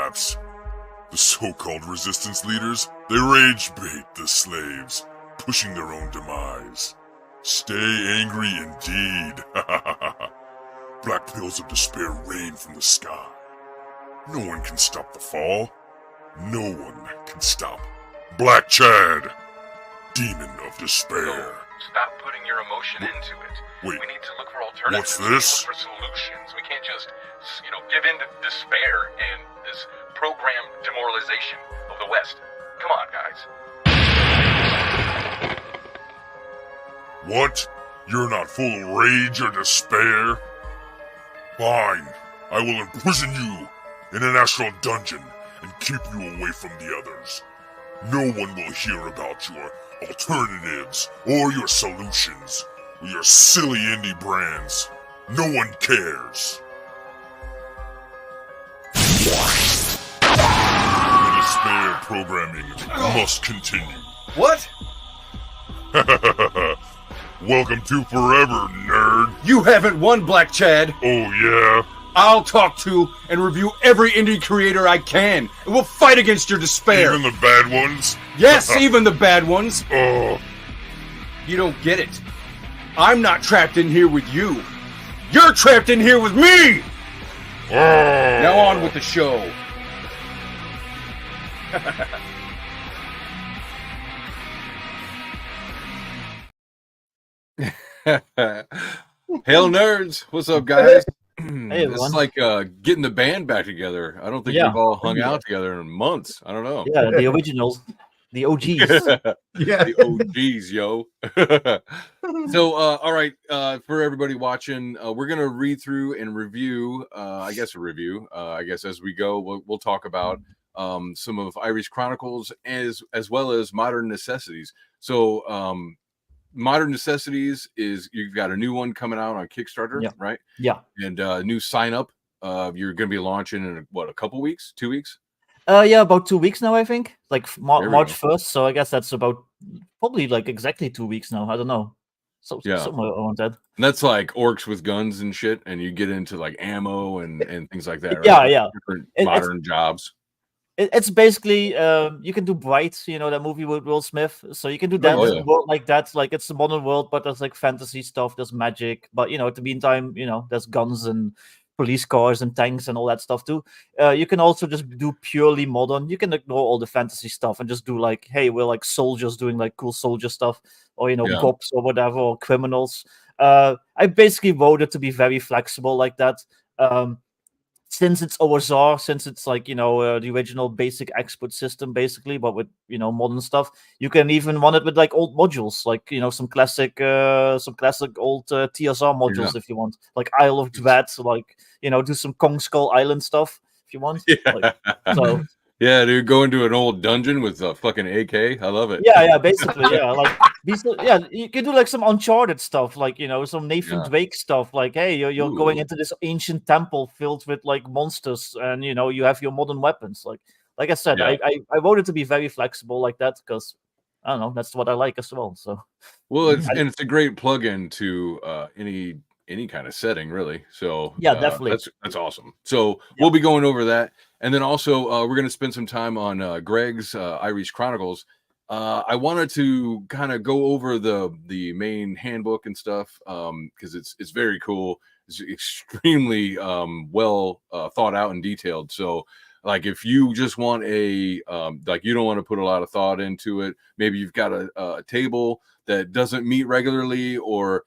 collapse. The so-called resistance leaders, they rage bait the slaves, pushing their own demise. Stay angry indeed. Black pills of despair rain from the sky. No one can stop the fall. No one can stop Black Chad, demon of despair. Stop putting your emotion into it. Wait, we need to look for alternatives. what's this? Look for solutions. We can't just, give in to despair and this programmed demoralization of the West. Come on, guys. What? You're not full of rage or despair? Fine. I will imprison you in an astral dungeon and keep you away from the others. No one will hear about your alternatives or your solutions or your silly indie brands. No one cares. The despair programming must continue. What? Welcome to Forever, nerd. You haven't won, Black Chad. Oh, yeah? I'll talk to and review every indie creator I can, and we'll fight against your despair. Even the bad ones? Yes, even the bad ones. Oh. You don't get it. I'm not trapped in here with you. You're trapped in here with me! Oh. Now on with the show. Hail nerds! What's up, guys? Hey, it's like getting the band back together. I don't think we've all hung out together in months. I don't know. Yeah, the originals, the OGs. Yeah, the OGs, yo. So, all right, for everybody watching, we're gonna read through and review. I guess as we go, we'll talk about some of AERES Chronicles as well as Modern Necessities. So, Modern Necessities is you've got a new one coming out on Kickstarter, right? Yeah. And new sign up. You're going to be launching in a couple weeks, 2 weeks? Yeah, about 2 weeks now, I think. Like March 1st. So I guess that's about probably like exactly 2 weeks now. I don't know. So somewhere around that. And that's like orcs with guns and shit, and you get into like ammo and things like that. Right? Yeah, yeah. Different modern jobs. It's basically you can do Bright, that movie with Will Smith. So you can do that in a world like that. Like it's a modern world, but there's like fantasy stuff, there's magic. But at the meantime, there's guns and police cars and tanks and all that stuff too. You can also just do purely modern. You can ignore all the fantasy stuff and just do like, hey, we're like soldiers doing like cool soldier stuff, or cops or whatever, or criminals. I basically voted to be very flexible like that. Since it's OSR, since it's like the original basic expert system basically, but with modern stuff, you can even run it with like old modules, like some classic old TSR modules if you want, like Isle of Dread, like do some Kong Skull Island stuff if you want. So yeah, dude, go into an old dungeon with a fucking AK. I love it. Yeah, basically, yeah. Like you can do like some Uncharted stuff, like some Nathan Drake stuff. Like, hey, you're going into this ancient temple filled with like monsters, and you have your modern weapons. Like I said, I voted to be very flexible like that because I don't know, that's what I like as well. So well, it's a great plug-in to any kind of setting, really. So yeah, definitely, that's awesome. So we'll be going over that. And then also, we're going to spend some time on Greg's AERES Chronicles. I wanted to kind of go over the main handbook and stuff because it's very cool. It's extremely well thought out and detailed. So, like, if you just want you don't want to put a lot of thought into it, maybe you've got a table that doesn't meet regularly, or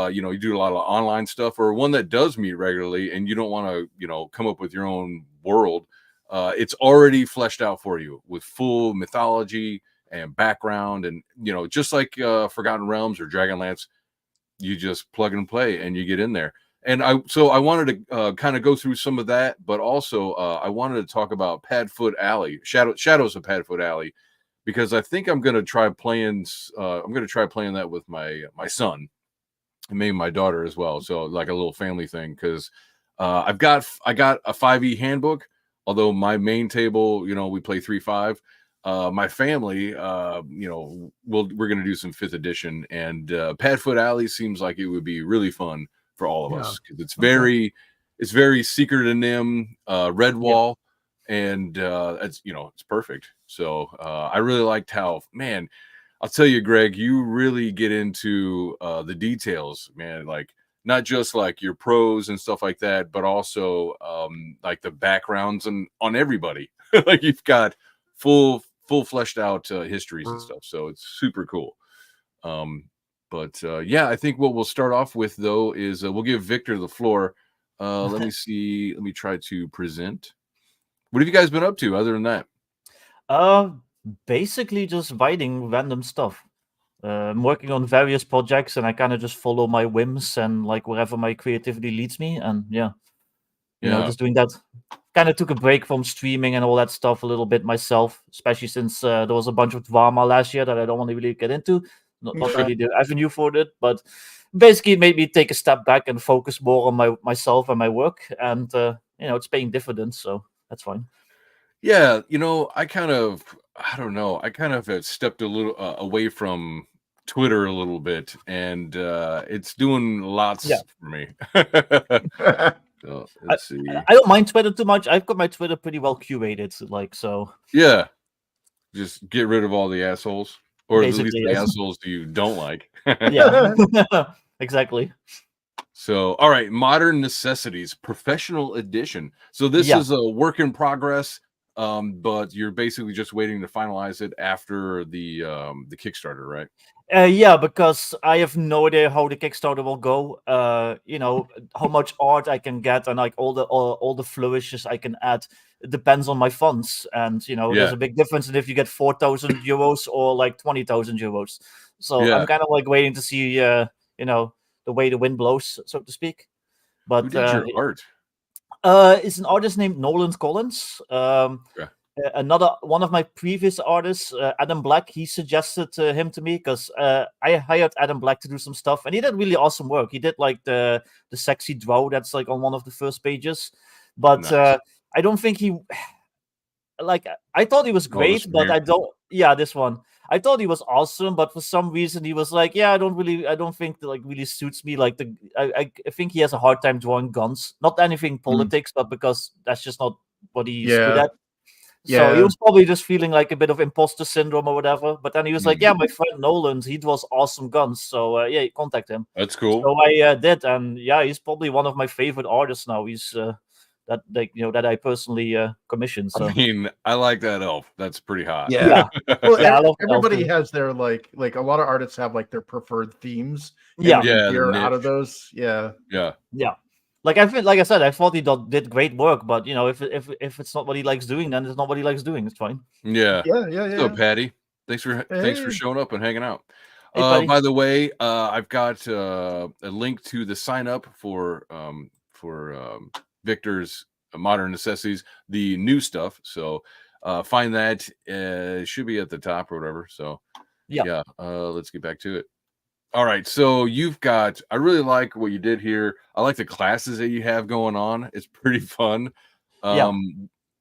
you do a lot of online stuff, or one that does meet regularly, and you don't want to come up with your own world. It's already fleshed out for you with full mythology and background, and just like Forgotten Realms or Dragonlance, you just plug and play and you get in there. And I wanted to kind of go through some of that, but also I wanted to talk about Padfoot Alley, Shadows of Padfoot Alley, because I think I'm going to try playing. I'm going to try playing that with my son and maybe my daughter as well. So like a little family thing, because I got a 5e handbook. Although my main table, we play 3-5. My family, we're going to do some 5th edition, and Padfoot Alley seems like it would be really fun for all of us because it's very secret and nim, red wall, and it's it's perfect. So I really liked how, man, I'll tell you, Greg, you really get into the details, man. Like not just like your pros and stuff like that, but also like the backgrounds and on everybody. Like you've got full fleshed out histories and stuff. So it's super cool. But yeah, I think what we'll start off with though is we'll give Victor the floor. Let me see. Let me try to present. What have you guys been up to other than that? Basically just writing random stuff. I'm working on various projects, and I kind of just follow my whims and like wherever my creativity leads me. And you know, just doing that. Kind of took a break from streaming and all that stuff a little bit myself, especially since there was a bunch of drama last year that I don't want to really get into. Not really the avenue for it, but basically it made me take a step back and focus more on myself and my work. And you know, it's paying dividends, so that's fine. Yeah, I don't know. I kind of have stepped a little away from Twitter a little bit, and it's doing lots for me. So, let's see. I don't mind Twitter too much. I've got my Twitter pretty well curated, like so. Yeah, just get rid of all the assholes, or Basically, at least the assholes you don't like. Yeah, exactly. So, all right, Modern Necessities Professional Edition. So this is a work in progress, but you're basically just waiting to finalize it after the Kickstarter, right? Yeah, because I have no idea how the Kickstarter will go. You know, how much art I can get and like all the flourishes I can add. It depends on my funds, and you know, there's a big difference in if you get 4,000 euros or like 20,000 euros. So I'm kind of like waiting to see, you know, the way the wind blows, so to speak. But who did your art? It's an artist named Nolan Collins. Another one of my previous artists, Adam Black, he suggested him to me because I hired Adam Black to do some stuff, and he did really awesome work. He did like the sexy drow that's like on one of the first pages, but Nice. I don't think he like. I thought he was great, but I don't. Yeah, this one. I thought he was awesome, but for some reason he was like, yeah, I don't think that like really suits me. Like I think he has a hard time drawing guns. Not anything politics, but because that's just not what he's good at. So he was probably just feeling like a bit of imposter syndrome or whatever. But then he was like, yeah, my friend Nolan, he draws awesome guns. So yeah, contact him. That's cool. So I did, and yeah, he's probably one of my favorite artists now. He's that I personally commissioned. So. I mean, I like that elf. That's pretty hot. Yeah. Well, I love everybody has their like a lot of artists have like their preferred themes. Yeah. Hear out of those. Yeah. Like I said, I thought he did great work, but you know, if it's not what he likes doing, then it's not what he likes doing. It's fine. Yeah. So, Patty, thanks for showing up and hanging out. Hey, by the way, I've got a link to the sign up for Victor's Modern Necessities, the new stuff. So find that. It should be at the top or whatever. So yeah. Let's get back to it. All right, so I really like what you did here. I like the classes that you have going on. It's pretty fun. What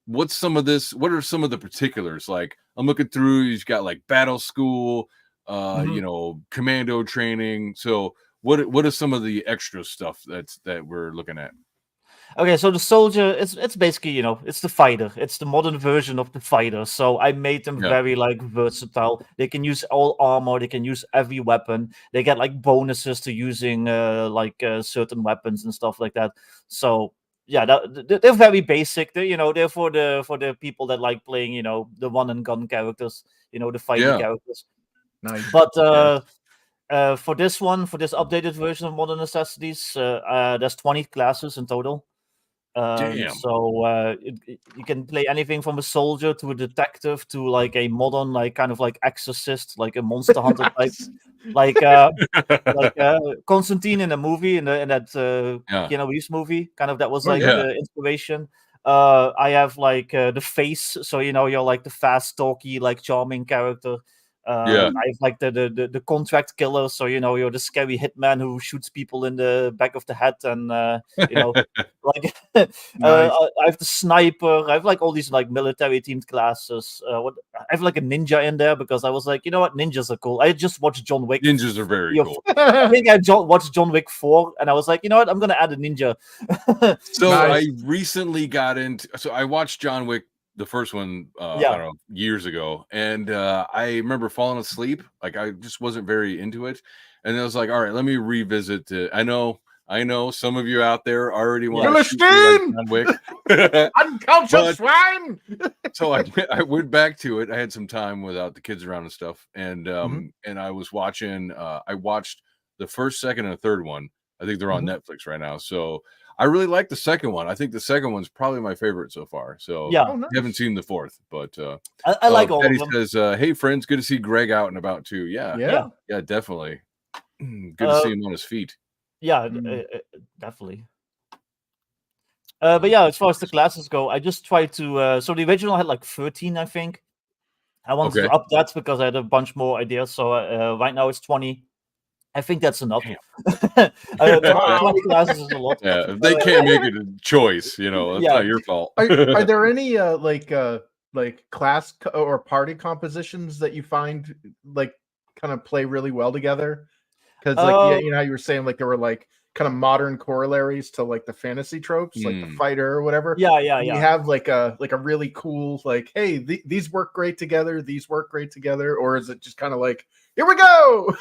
are some of the particulars? Like I'm looking through, you've got like battle school, you know, commando training. So what is some of the extra stuff that we're looking at? Okay, so the soldier, it's basically, you know, it's the fighter. It's the modern version of the fighter. So I made them very like versatile. They can use all armor. They can use every weapon. They get like bonuses to using certain weapons and stuff like that. So yeah, they're very basic. They're for the people that like playing, you know, the one and gun characters. You know, the fighting characters. Nice. But for this updated version of Modern Necessities, there's 20 classes in total. So you can play anything from a soldier to a detective to like a modern, like kind of like exorcist, like a monster hunter type, like Constantine in a movie in that Keanu Reeves movie. Kind of that was like the inspiration. I have like the face, so you know you're like the fast, talky, like charming character. I have like the contract killer, so you know you're the scary hitman who shoots people in the back of the head, and you know, like I have the sniper. I have like all these like military themed classes. I have like a ninja in there because I was like, you know what, ninjas are cool. I just watched John Wick. Ninjas are very cool. I think I watched John Wick 4, and I was like, you know what, I'm gonna add a ninja. So I recently got into. So I watched John Wick the first one, I Yeah. don't know, years ago, and I remember falling asleep. Like I just wasn't very into it, and I was like, all right, let me revisit it. I know some of you out there already want to shoot me like Philistine! John Wick. Uncultured But- swine! So I went back to it. I had some time without the kids around and stuff, and and I was watching. I watched the first, second, and the third one. I think they're on Netflix right now. So I really like the second one. I think the second one's probably my favorite so far. So Yeah. Oh, nice. I haven't seen the fourth, but I like all Patty of them. says, "Hey friends, good to see Greg out and about too." Yeah, Yeah. definitely. Good to see him on his feet. Yeah, Mm. definitely. But yeah, as far as the classes go, I just tried to. So the original had like 13, I think. I wanted Okay. to up that because I had a bunch more ideas. So right now it's 20. I think that's enough. Damn. 20 classes is a lot. Yeah, if they can't make it a choice, you know, it's Yeah. not your fault. Are there any like class or party compositions that you find like kind of play really well together? Because like you know how you were saying like there were like kind of modern corollaries to like the fantasy tropes, like the fighter or whatever. Yeah. You have like a really cool like, hey, these work great together, these work great together, or is it just kind of like, here we go?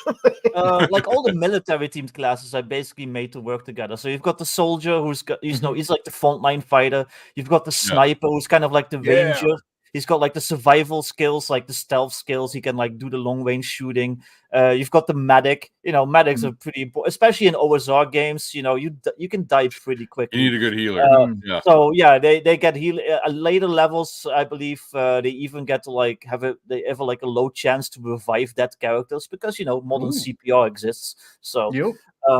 Like all the military themed classes are basically made to work together. So you've got the soldier who's got, he's like the frontline fighter. You've got the sniper who's kind of like the Yeah. ranger. He's got like the survival skills, like the stealth skills. He can like do the long range shooting. You've got the medic. You know, medics are pretty important, especially in OSR games. You know, you can die pretty quickly. You need a good healer. Yeah. So yeah, they get heal later levels. I believe they even get to like have a low chance to revive dead characters because you know modern CPR exists. So Yep.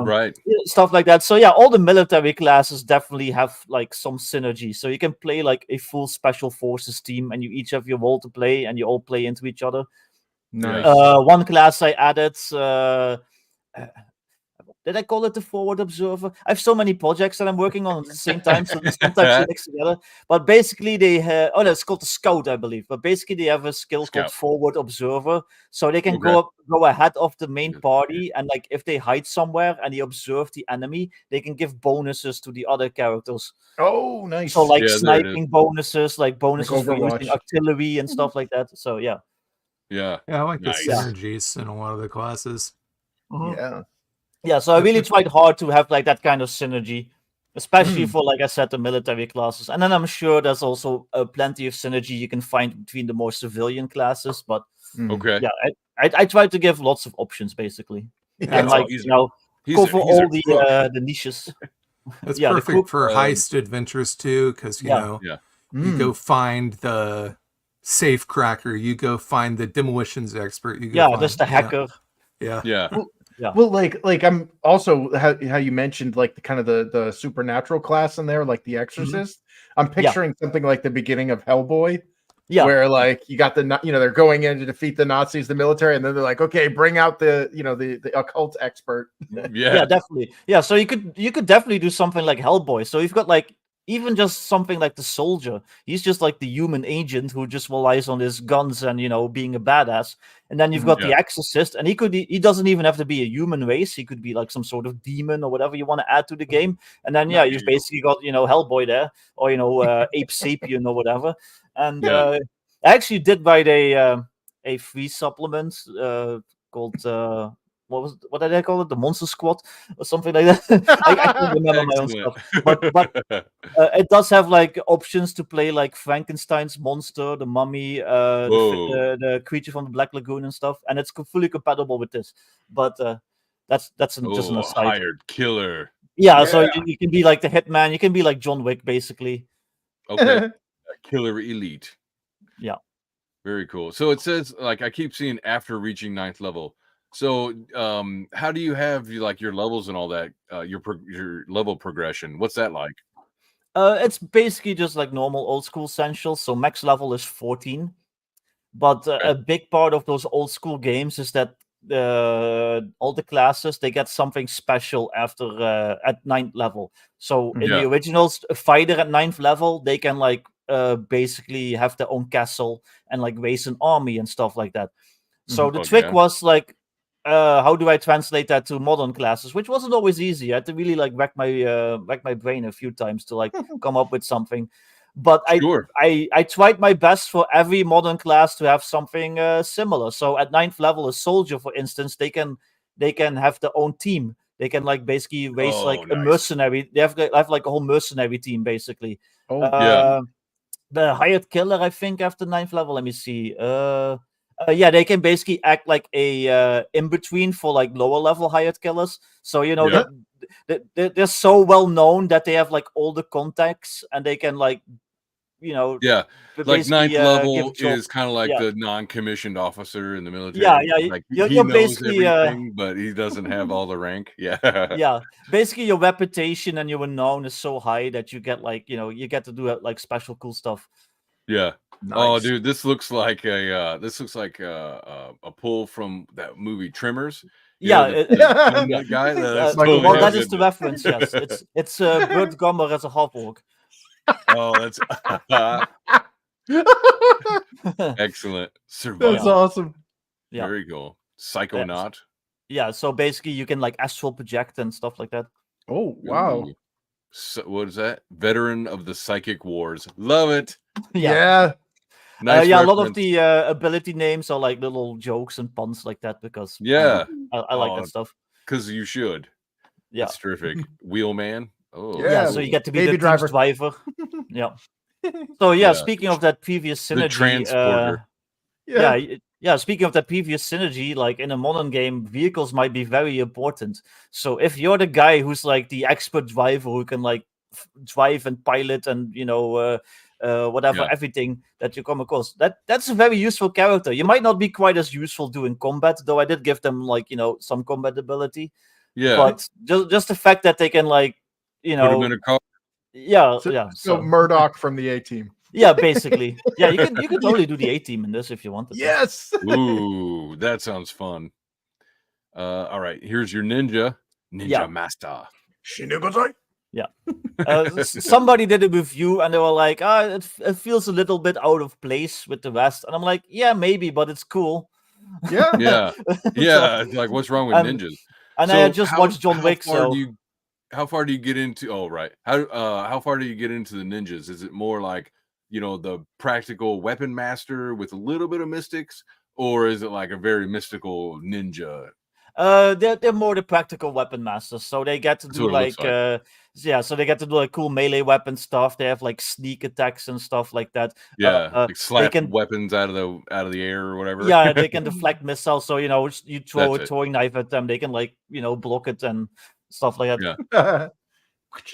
Right. stuff like that. So yeah, all the military classes definitely have like some synergy. So you can play like a full special forces team, and you each have your role to play, and you all play into each other. Nice. One class I added. Did I call it the forward observer? I have so many projects that I'm working on at the same time, so sometimes they mix together. But basically, they have it's called the scout, I believe. But basically, they have a skill called forward observer, so they can go ahead of the main party, and like if they hide somewhere and they observe the enemy, they can give bonuses to the other characters. Oh, nice. So like Yeah, there it sniping bonuses, like bonuses for Overwatch. using artillery and stuff like that. So yeah. Yeah. Yeah, I like Nice. the synergies in a lot of the classes. Yeah. Yeah, so I really tried hard to have like that kind of synergy, especially for, like I said, the military classes. And then I'm sure there's also plenty of synergy you can find between the more civilian classes. But Okay. yeah, I tried to give lots of options basically, Yeah. and like he's- you know, He's go a- for he's a all crook. the niches. That's Yeah, the perfect for um, heist adventures too, because you Yeah. know Yeah. you go find the safe cracker, you go find the demolitions expert, you go Yeah, find, just the hacker. Yeah. Yeah. Well, like I'm also how you mentioned like the kind of the supernatural class in there, like the Exorcist. I'm picturing something like the beginning of Hellboy, Yeah, where like you got they're going in to defeat the Nazis, the military, and then they're like, okay, bring out the the occult expert. yeah, definitely. Yeah, so you could definitely do something like Hellboy. So you've got like even just something like the soldier. He's just like the human agent who just relies on his guns and being a badass. And then you've got the exorcist, and he doesn't even have to be a human race. He could be like some sort of demon or whatever you want to add to the game. And then you've basically got Hellboy there, or Ape Sapien or whatever. And I actually did write a free supplement called what did I call it? The Monster Squad or something like that. I can't remember my own Excellent. stuff. But it does have like options to play like Frankenstein's monster, the mummy, the creature from the Black Lagoon and stuff, and it's fully compatible with this. But that's just an Oh, aside. hired killer. Yeah, so you can be like the hitman, you can be like John Wick, basically. Okay. Killer elite. Yeah. Very cool. So it says, like, I keep seeing after reaching 9th level. So how do you have your levels and all that, your level progression? What's that like? It's basically just like normal old school essentials. So max level is 14. But a big part of those old school games is that all the classes, they get something special after at 9th level. So in the originals, a fighter at 9th level, they can like basically have their own castle and like raise an army and stuff like that. So the trick was like, how do I translate that to modern classes, which wasn't always easy. I had to really like rack my brain a few times to like come up with something. But Sure. I tried my best for every modern class to have something similar. So at 9th level, a soldier, for instance, they can have their own team. They can like basically raise like a nice. mercenary. They have like a whole mercenary team basically. Oh, Yeah. The hired killer, I think, after 9th level. Let me see. Yeah, they can basically act like a in between for like lower level hired killers. So you know Yeah. they're so well known that they have like all the contacts and they can like Yeah. Like basically 9th level give jobs. is kind of like Yeah. the non-commissioned officer in the military. Yeah. Like You're he knows basically everything, but he doesn't have all the rank. Yeah. yeah. Basically, your reputation and your renown is so high that you get like you get to do like special cool stuff. Yeah. Oh, nice. dude, this looks like a pull from that movie Trimmers. You Yeah, know, the guy. That's totally well, that him, is the isn't it? reference. Yes, it's Burt Gummer as a half-orc. Oh, that's excellent. Survival. That's awesome. Yeah. Very cool. Psychonaut. Yeah, so basically you can like astral project and stuff like that. Oh, wow. Ooh. So, what is that? Veteran of the Psychic Wars. Love it. Yeah. Nice. Yeah, a lot of reference. the ability names are like little jokes and puns like that because Yeah. I like Oh, that stuff. Because you should. Yeah. That's terrific. Wheelman. Oh, Yeah, so you get to be baby the team's driver. driver. Yeah. So yeah, Yeah. speaking of that previous synergy, the transporter. yeah. Speaking of that previous synergy, like in a modern game, vehicles might be very important. So if you're the guy who's like the expert driver who can like drive and pilot and whatever everything that you come across, that's a very useful character. You might not be quite as useful doing combat, though I did give them like some combat ability. Yeah. But just the fact that they can like Put him in a car. So Murdoch from the A-Team. Yeah, basically. Yeah, you can totally do the A-Team in this if you wanted. Yes. Ooh, that sounds fun. All right, here's your ninja master. Shinigozai. Yeah. Somebody did a review and they were like, it feels a little bit out of place with the rest. And I'm like, yeah, maybe, but it's cool. Yeah. Yeah. Yeah. Like, what's wrong with ninjas? And I just watched John Wick, so how far do you get into how far do you get into the ninjas? Is it more like the practical weapon master with a little bit of mystics, or is it like a very mystical ninja? They're more the practical weapon masters, so they get to do so they get to do like cool melee weapon stuff. They have like sneak attacks and stuff like that. Like slap weapons out of the air or whatever. Yeah, they can deflect missiles. So you throw a throwing knife at them, they can like block it and stuff like that.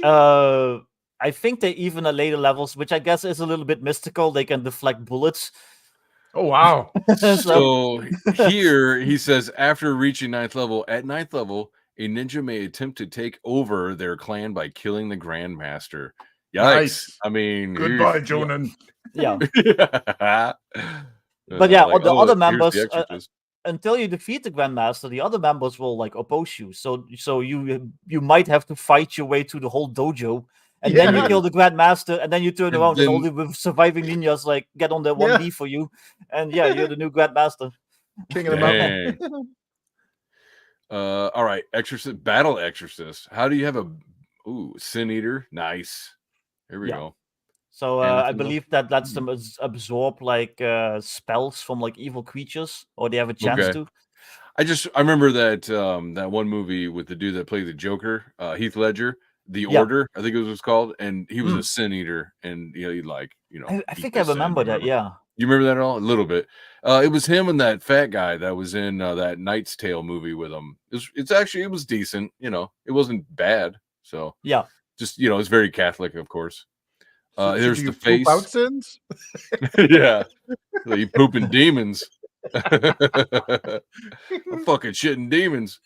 Yeah. I think they even at later levels, which I guess is a little bit mystical, they can deflect bullets. Oh wow. So here he says, after reaching 9th level, at 9th level, a ninja may attempt to take over their clan by killing the Grandmaster. Yikes. Nice. I mean, goodbye, Jonan. Yeah. But the other members, until you defeat the Grandmaster, the other members will like oppose you. So you might have to fight your way through the whole dojo. And then you kill the Grandmaster, and then you turn around and all the surviving ninjas like get on their 1D for you. And you're the new Grandmaster. King of the mountain. All right, battle exorcist. How do you have a Sin Eater? Nice. Here we go. So I believe that lets them absorb like spells from like evil creatures, or they have a chance to. I remember that that one movie with the dude that played the Joker, Heath Ledger. The Order, I think it was called, and he was a Sin Eater, and he'd like I think I remember that. Yeah, you remember that at all? A little bit. It was him and that fat guy that was in that Knight's Tale movie with him. It was decent. It wasn't bad. So just it's very Catholic, of course. There's the face. Poop out sins? Yeah, you pooping demons. I'm fucking shitting demons.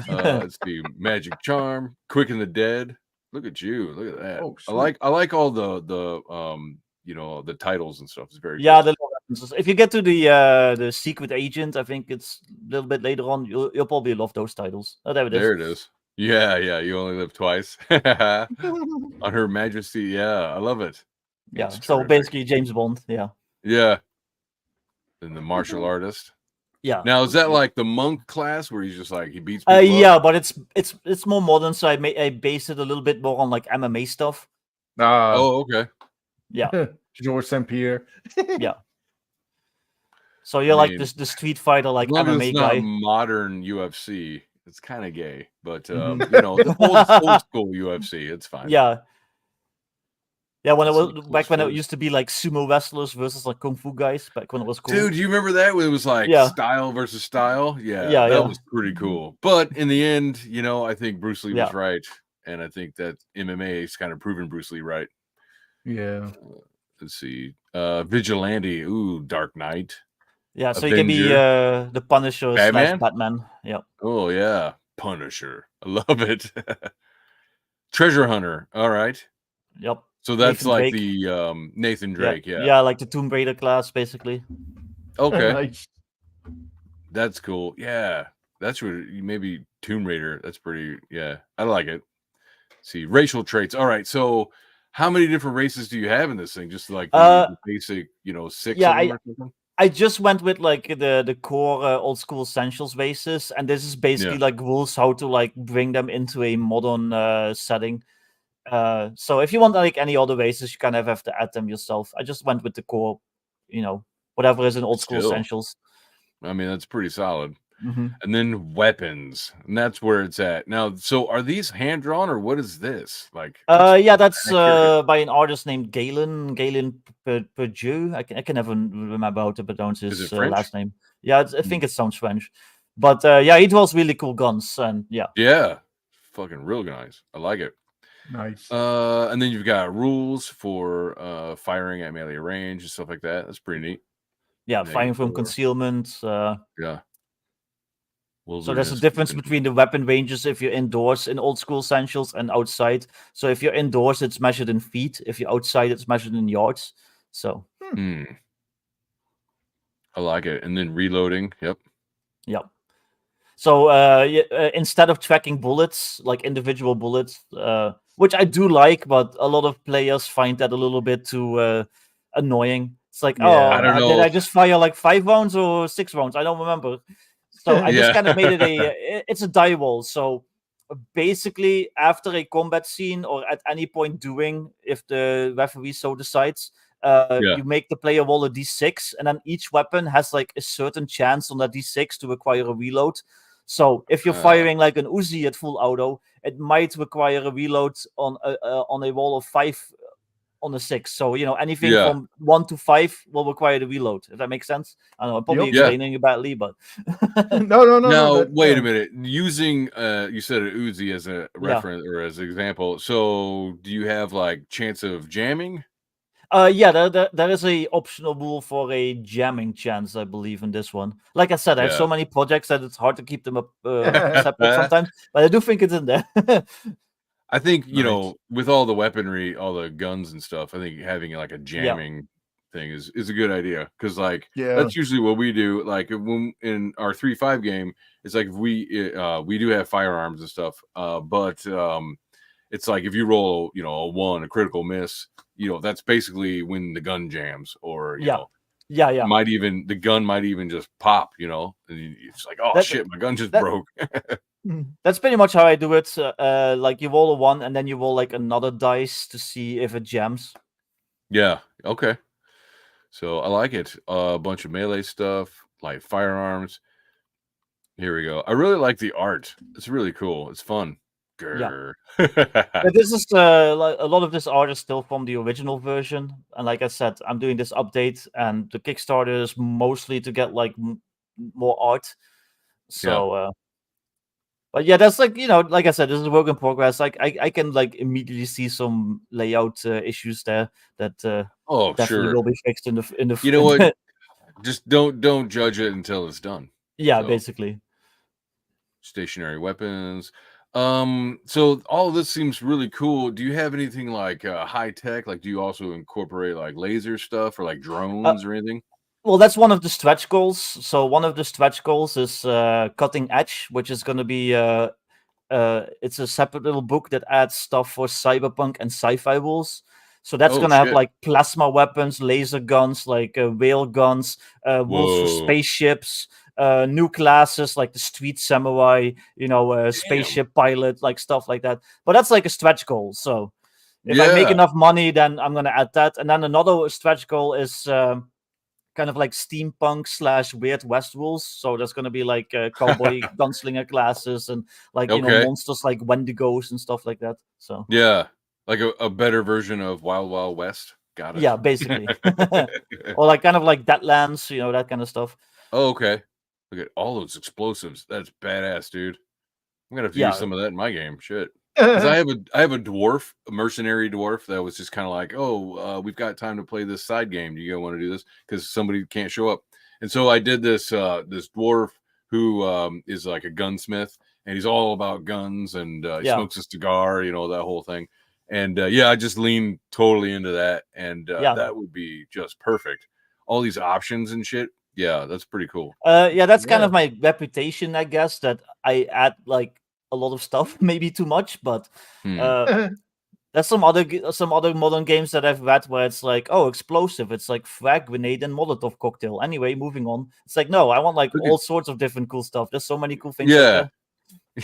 Let's see, magic charm, quicken the dead. Look at you, look at that. Oh, I like all the the titles and stuff. It's very cool. If you get to the secret agent, I think it's a little bit later on. You'll probably love those titles. Oh, there it is. Yeah, you only live twice. On Her Majesty. Yeah, I love it. Yeah, so basically James Bond. Yeah. And the martial artist. Yeah. Now is that like the monk class where he's just like he beats people yeah, up? but it's more modern, so I base it a little bit more on like MMA stuff. Oh, okay. Yeah. Georges St. Pierre. Yeah. So you're I like mean, this the Street Fighter like as long as MMA it's not guy. modern UFC, it's kind of gay. But Mhm. you know, the old school UFC, it's fine. Yeah. Yeah, when it That's was some cool back when it stories. used to be like sumo wrestlers versus like kung fu guys, back when it was cool. Dude, do you remember that? When it was like Yeah. style versus style? Yeah, Yeah, that yeah. was pretty cool. But in the end, you know, I think Bruce Lee was Yeah. right. And I think that MMA has kind of proven Bruce Lee right. Yeah. Let's see. Vigilante. Ooh, Dark Knight. Yeah, so you can be Avenger. the Punisher Batman? / Batman. Yeah. Oh, yeah. Punisher. I love it. Treasure Hunter. All right. Yep. So that's Nathan like Drake. the Nathan Yeah. Drake. Yeah. Yeah, like the Tomb Raider class, basically. Okay. Nice. That's cool. Yeah. That's really maybe Tomb Raider. That's pretty. Yeah. I like it. See, racial traits. All right. So how many different races do you have in this thing? Just like the basic, you know, 6 yeah, of them or something? I just went with like the core old school essentials basis, and this is basically Yeah. like rules how to like bring them into a modern setting. So if you want like any other races, you kind of have to add them yourself. I just went with the core, you know, whatever is in old school Still. essentials. I mean, that's pretty solid. Mm-hmm. And then weapons, and that's where it's at now. So, are these hand drawn or what is this like? Yeah, that's accurate. by an artist named Galen Perdue. I can never remember how to pronounce Is his it French? last name. Yeah, I think it sounds French, but yeah, he draws really cool guns, and yeah, Yeah, fucking real nice. I like it. Nice. And then you've got rules for firing at melee range and stuff like that. That's pretty neat. yeah, And then firing from for- concealment. Yeah. So there's a difference between the weapon ranges if you're indoors in old school essentials and outside. So if you're indoors, it's measured in feet. If you're outside, it's measured in yards. So I like it. And then reloading. Yep. Yep. So instead of tracking bullets, like individual bullets, which I do like, but a lot of players find that a little bit too annoying. It's like, Yeah. I don't did know. I just fire like 5 rounds or 6 rounds? I don't remember. So I just kind of made it it's a die roll. So basically, after a combat scene or at any point during, if the referee so decides, you make the player roll a d6, and then each weapon has like a certain chance on that d6 to require a reload. So if you're firing like an Uzi at full auto, it might require a reload on a roll of 5 on a 6. So you know anything from 1 to 5 will require the reload. If that makes sense. I don't know. I'm probably explaining it badly, but no. Now wait a minute. Using you said an Uzi as a reference or as an example. So do you have like chance of jamming? Yeah, there is a optional rule for a jamming chance, I believe, in this one. Like I said, I have so many projects that it's hard to keep them up separate sometimes, but I do think it's in there. I think, you know, with all the weaponry, all the guns and stuff, I think having like a jamming thing is a good idea. Because like that's usually what we do. Like when in our 3-5 game, it's like if we do have firearms and stuff, but it's like if you roll, you know, a 1, a critical miss, you know, that's basically when the gun jams, or you know, the gun might even just pop, you know, and it's like, oh shit, my gun just broke. That's pretty much how I do it. Like you roll a 1 and then you roll like another dice to see if it jams. Yeah. Okay. So I like it. A bunch of melee stuff, like firearms. Here we go. I really like the art. It's really cool. It's fun. Yeah. But this is like a lot of this art is still from the original version, and like I said, I'm doing this update, and the Kickstarter is mostly to get like more art. So, but yeah, that's like, you know, like I said, this is a work in progress. Like I can like immediately see some layout issues there that definitely will be fixed in the. You know what? Just don't judge it until it's done. Yeah, basically. Stationary weapons. So all of this seems really cool. Do you have anything like high tech? Like, do you also incorporate like laser stuff or like drones or anything? Well, that's one of the stretch goals. So one of the stretch goals is Cutting Edge, which is going to be it's a separate little book that adds stuff for cyberpunk and sci-fi rules. So that's going to have like plasma weapons, laser guns, like whale guns, rules for spaceships, new classes like the street samurai, you know, spaceship pilot, like stuff like that. But that's like a stretch goal. So, If I make Yeah. enough money, then I'm gonna add that. And then another stretch goal is kind of like steampunk / Weird West rules. So there's gonna be like cowboy gunslinger classes and like Okay. monsters like Wendigos and stuff like that. So Yeah. Like a better version of Wild Wild West. Got it. yeah, basically. Or like kind of like Deadlands, that kind of stuff. Oh, okay. Look at all those explosives. That's badass, dude. I'm gonna have to use some of that in my game. Shit. Because I have a dwarf, a mercenary dwarf that was just kind of like, we've got time to play this side game. Do you want to do this? Because somebody can't show up. And so I did this this dwarf who is like a gunsmith, and he's all about guns, and he smokes a cigar, that whole thing. And I just leaned totally into that, and that would be just perfect. All these options and shit. Yeah, that's pretty cool. That's kind of my reputation, I guess, that I add like a lot of stuff, maybe too much, but there's some other modern games that I've read where it's like, explosive, it's like frag grenade and Molotov cocktail. Anyway, moving on. It's like, no, I want like all sorts of different cool stuff. There's so many cool things out there.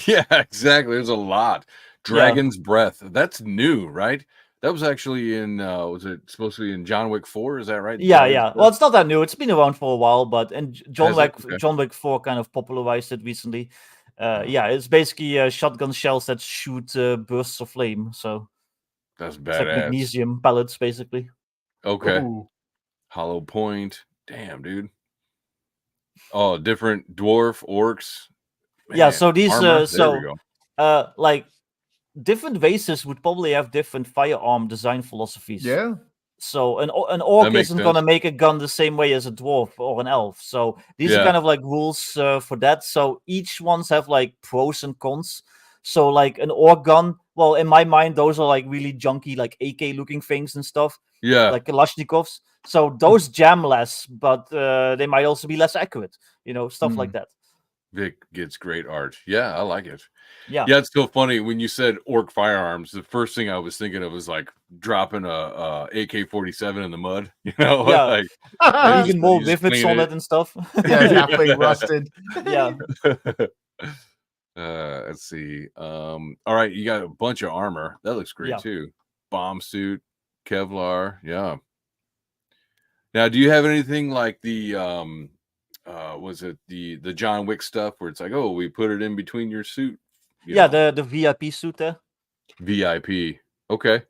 Yeah, exactly. There's a lot. Dragon's Breath. That's new, right? That was actually in was it supposed to be in John Wick 4? Is that right? Yeah. Well, it's not that new. It's been around for a while, but John Wick 4 kind of popularized it recently. It's basically shotgun shells that shoot bursts of flame. So that's badass. It's like magnesium pellets, basically. Okay. Ooh. Hollow Point. Damn, dude. Oh, different dwarf orcs. Man, so these like different races would probably have different firearm design philosophies. Yeah. So an orc isn't going to make a gun the same way as a dwarf or an elf. So these are kind of like rules for that. So each ones have like pros and cons. So like an orc gun, well, in my mind, those are like really junky, like AK looking things and stuff. Yeah. Like Kalashnikovs. So those jam less, but they might also be less accurate, stuff like that. Vic gets great art. Yeah, I like it. Yeah, it's so funny when you said orc firearms. The first thing I was thinking of was like dropping a AK-47 in the mud. like even more rivets on it and stuff. Yeah, halfway rusted. Yeah. Let's see. All right, you got a bunch of armor. That looks great too. Bomb suit, Kevlar. Yeah. Now, do you have anything like the was it the John Wick stuff where it's like, we put it in between your suit? The VIP suit there. VIP. Okay.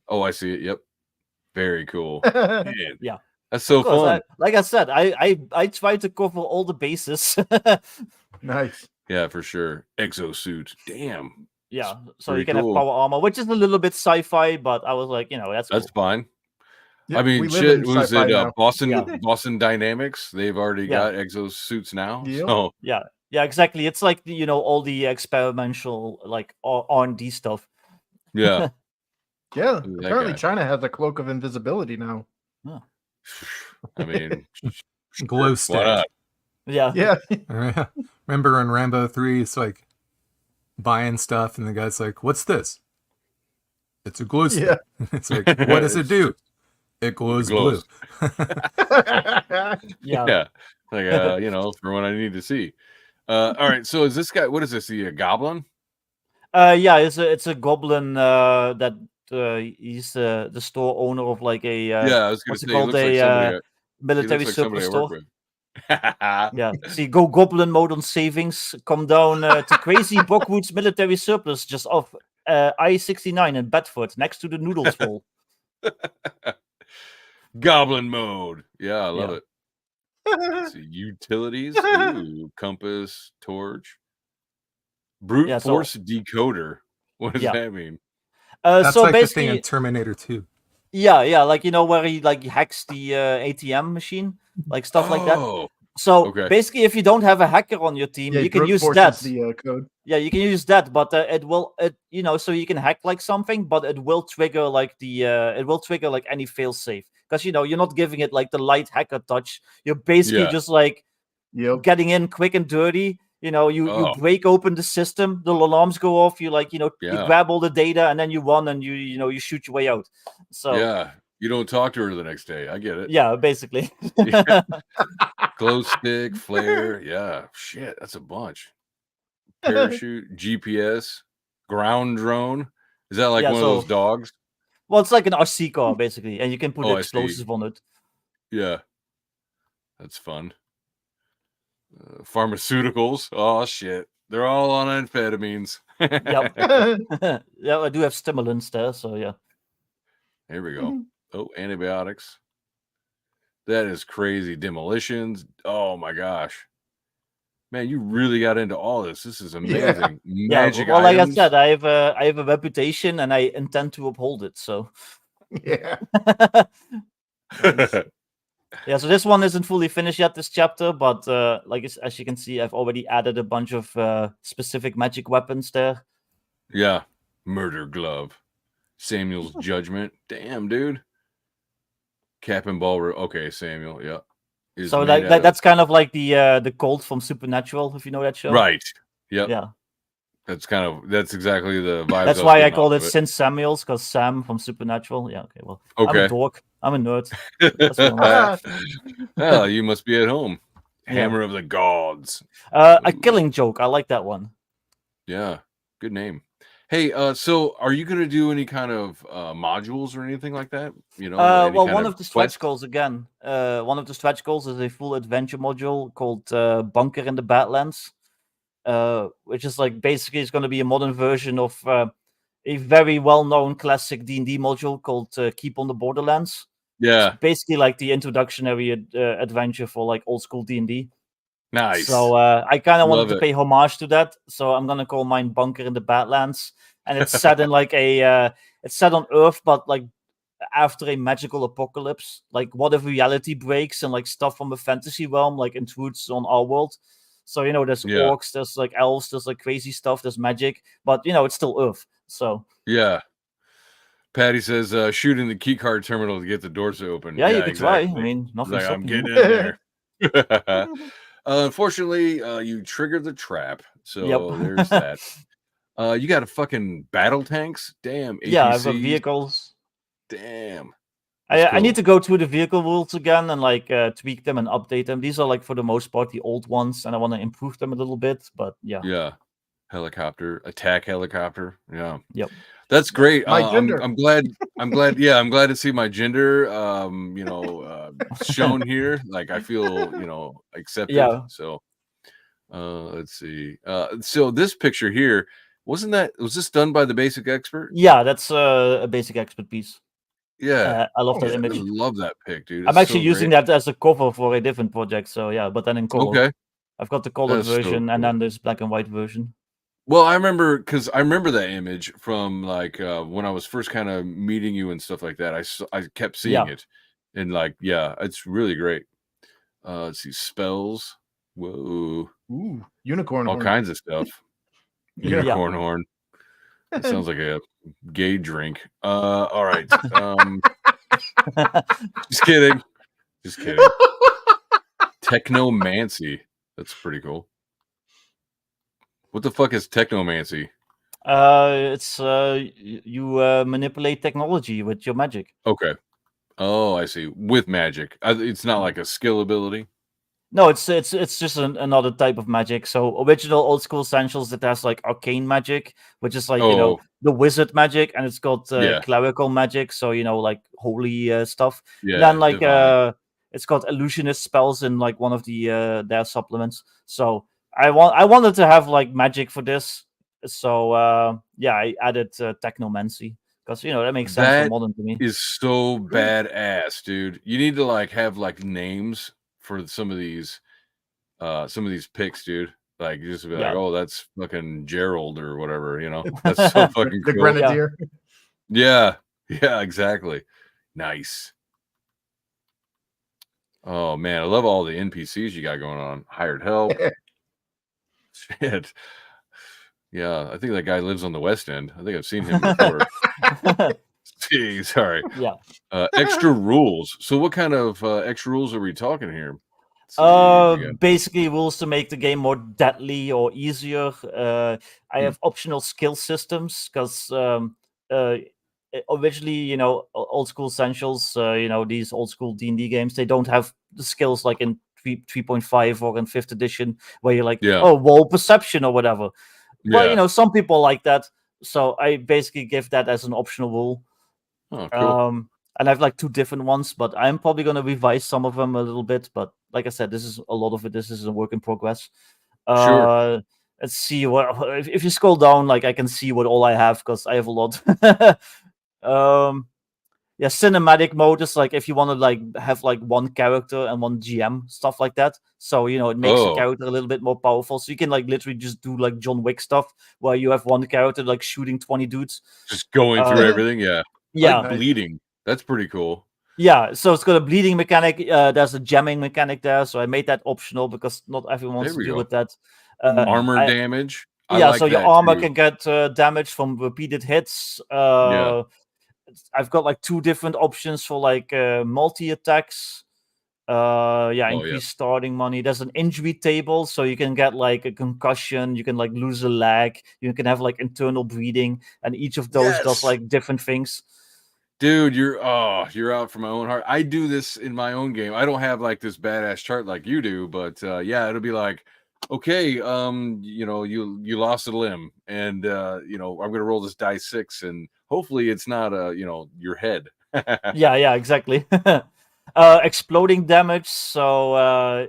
Oh, I see it. Yep. Very cool. Man, yeah. That's so fun. Like I said, I try to cover all the bases. Nice. Yeah, for sure. Exosuit. Damn. Yeah. So you can have power armor, which is a little bit sci-fi, but I was like, that's cool. fine. Yeah, I mean, shit, was it Boston Dynamics? They've already got exosuits now. Yep. So. Yeah, exactly. It's like, all the experimental, like, R&D stuff. Yeah. Yeah, apparently China has a cloak of invisibility now. Yeah. I mean, glow stick. Yeah. Remember in Rambo 3, it's like buying stuff, and the guy's like, "What's this?" It's a glow stick. Yeah. It's like, what does it do? It glows blue. Yeah. Like, for what I need to see. All right. So is this guy, what is this? He a goblin? It's a goblin that he's the store owner of like a I was going to say, called a military surplus store. See, go goblin mode on savings. Come down to Crazy Brockwood's military surplus just off I-69 in Bedford, next to the Noodles Bowl. Goblin mode. Yeah, I love it. Let's see, utilities. Ooh, compass, torch. Brute force decoder. What does that mean? That's so like basically the thing in Terminator 2. Yeah, like where he like hacks the ATM machine, like stuff like that. So basically, if you don't have a hacker on your team, you can use that. The code. Yeah, you can use that, but so you can hack like something, but it will trigger like any fail safe, because you're not giving it like the light hacker touch. You're basically just like getting in quick and dirty. You break open the system, the alarms go off. You you grab all the data, and then you run and you shoot your way out. So you don't talk to her the next day. I get it. Yeah, basically. Glow stick, flare. Yeah, shit, that's a bunch. Parachute, GPS, ground drone. Is that like one of those dogs? Well, it's like an RC car basically, and you can put Oh, I see. explosives on it. Yeah, that's fun. Pharmaceuticals. Oh shit, they're all on amphetamines. Yep. Yeah, I do have stimulants there, so yeah. Here we go. Oh, antibiotics. That is crazy. Demolitions. Oh my gosh. Man, you really got into all this. This is amazing. Yeah, Magic well, like I items. said, I have a reputation, and I intend to uphold it. So Yeah. yeah, so this one isn't fully finished yet, this chapter, but like as you can see, I've already added a bunch of specific magic weapons there. Yeah. Murder glove. Samuel's judgment. Damn, dude. Cap and ball. Okay, Samuel. Yeah. Is So made like out of- that's kind of like the Colt from Supernatural, if you know that show. right. Yep. Yeah. That's exactly the vibe. That's why I called it Sin Samuels, because Sam from Supernatural. Yeah, okay. Well, I'm Okay. a dork. I'm a nerd. Let's be honest. Well, you must be at home. Yeah. Hammer of the Gods. A Killing Joke. I like that one. Yeah, good name. Hey, so are you going to do any kind of modules or anything like that? You know, any Well, kind one of the stretch quest? goals again. One of the stretch goals is a full adventure module called Bunker in the Badlands, which is like basically it's going to be a modern version of a very well-known classic D&D module called Keep on the Borderlands. Yeah, It's basically like the introductionary adventure for like old school D&D. nice. So I kind of wanted Love to it. pay homage to that. So I'm gonna call mine Bunker in the Badlands, and it's set in like it's set on Earth, but like after a magical apocalypse. Like what if reality breaks and like stuff from the fantasy realm like intrudes on our world? So you know, there's Yeah. orcs, there's like elves, there's like crazy stuff, there's magic, but you know it's still Earth. So Yeah. Patty says, shooting the key card terminal to get the doors open. yeah, you could exactly. try. I mean, nothing. Like, I'm stopping you. getting in there. Unfortunately, you triggered the trap. So Yep. there's that. You got a fucking battle tanks? Damn. Yeah, I have APCs? vehicles. Damn. I need cool. to go through the vehicle rules again and like tweak them and update them. These are like for the most part the old ones, and I want to improve them a little bit. But yeah, Yeah. Helicopter, attack helicopter. Yeah. Yep. That's great. My gender. I'm glad. Yeah, I'm glad to see my gender. Shown here. Like I feel, accepted. Yeah. So, let's see. So this picture here was this done by the basic expert? Yeah, that's a basic expert piece. Yeah. I love that I image. love that pic, dude. I'm It's actually so using great. that as a cover for a different project. So yeah, but then in color. Okay. I've got the colored That's so version, and cool. then there's black and white version. Well, I remember that image from like when I was first kind of meeting you and stuff like that. I kept seeing it, and like, yeah, it's really great. Let's see, spells. Whoa, Ooh, unicorn all horn. kinds of stuff. Yeah. Unicorn horn. That sounds like a gay drink. All right. Just kidding. Just kidding. Technomancy. That's pretty cool. What the fuck is technomancy? It's you manipulate technology with your magic. Okay. Oh, I see. With magic. It's not like a skill ability. No, it's just another type of magic. So original old school essentials, it has like arcane magic, which is like Oh. the wizard magic, and it's got Yeah. clerical magic, so like holy stuff. Yeah. Then like divine. it's got illusionist spells in like one of the their supplements. So I wanted to have like magic for this. So yeah, I added technomancy because that makes sense That for modern to me. is so badass, dude. You need to like have like names for some of these picks, dude. Like you just be like, Yeah. oh, that's fucking Gerald or whatever, That's so fucking The cool. grenadier. Yeah, exactly. Nice. Oh man, I love all the NPCs you got going on. Hired help. Shit. Yeah, I think that guy lives on the West End. I think I've seen him before. Jeez, sorry. Yeah. Extra rules. So what kind of extra rules are we talking here? Let's see, we got- Basically rules to make the game more deadly or easier. I have optional skill systems because originally, old school essentials, these old school D&D games, they don't have the skills like in 3.5 or in 5th edition where you're like, Yeah. oh, wall perception or whatever. Yeah. But some people like that, so I basically give that as an optional rule. Oh, cool. And I have like 2 different ones, but I'm probably going to revise some of them a little bit. But like I said, this is a lot of it. This is a work in progress. Sure. Let's see what if you scroll down, like I can see what all I have because I have a lot. Yeah, cinematic mode is like if you want to like have like one character and one GM, stuff like that. So it makes the character a little bit more powerful. So you can like literally just do like John Wick stuff where you have one character like shooting 20 dudes. Just going through everything, yeah. Yeah. Like bleeding. That's pretty cool. Yeah, so it's got a bleeding mechanic. There's a jamming mechanic there, so I made that optional because not everyone wants to deal with that. Armor damage. So your armor can get damage from repeated hits. I've got like 2 different options for like multi attacks. Increase starting money. There's an injury table, so you can get like a concussion, you can like lose a leg, you can have like internal bleeding, and each of those does like different things. Dude, you're out for my own heart. I do this in my own game. I don't have like this badass chart like you do, but it'll be like, okay, you lost a limb, and I'm gonna roll this die 6, and hopefully it's not your head. Yeah, exactly. Exploding damage. So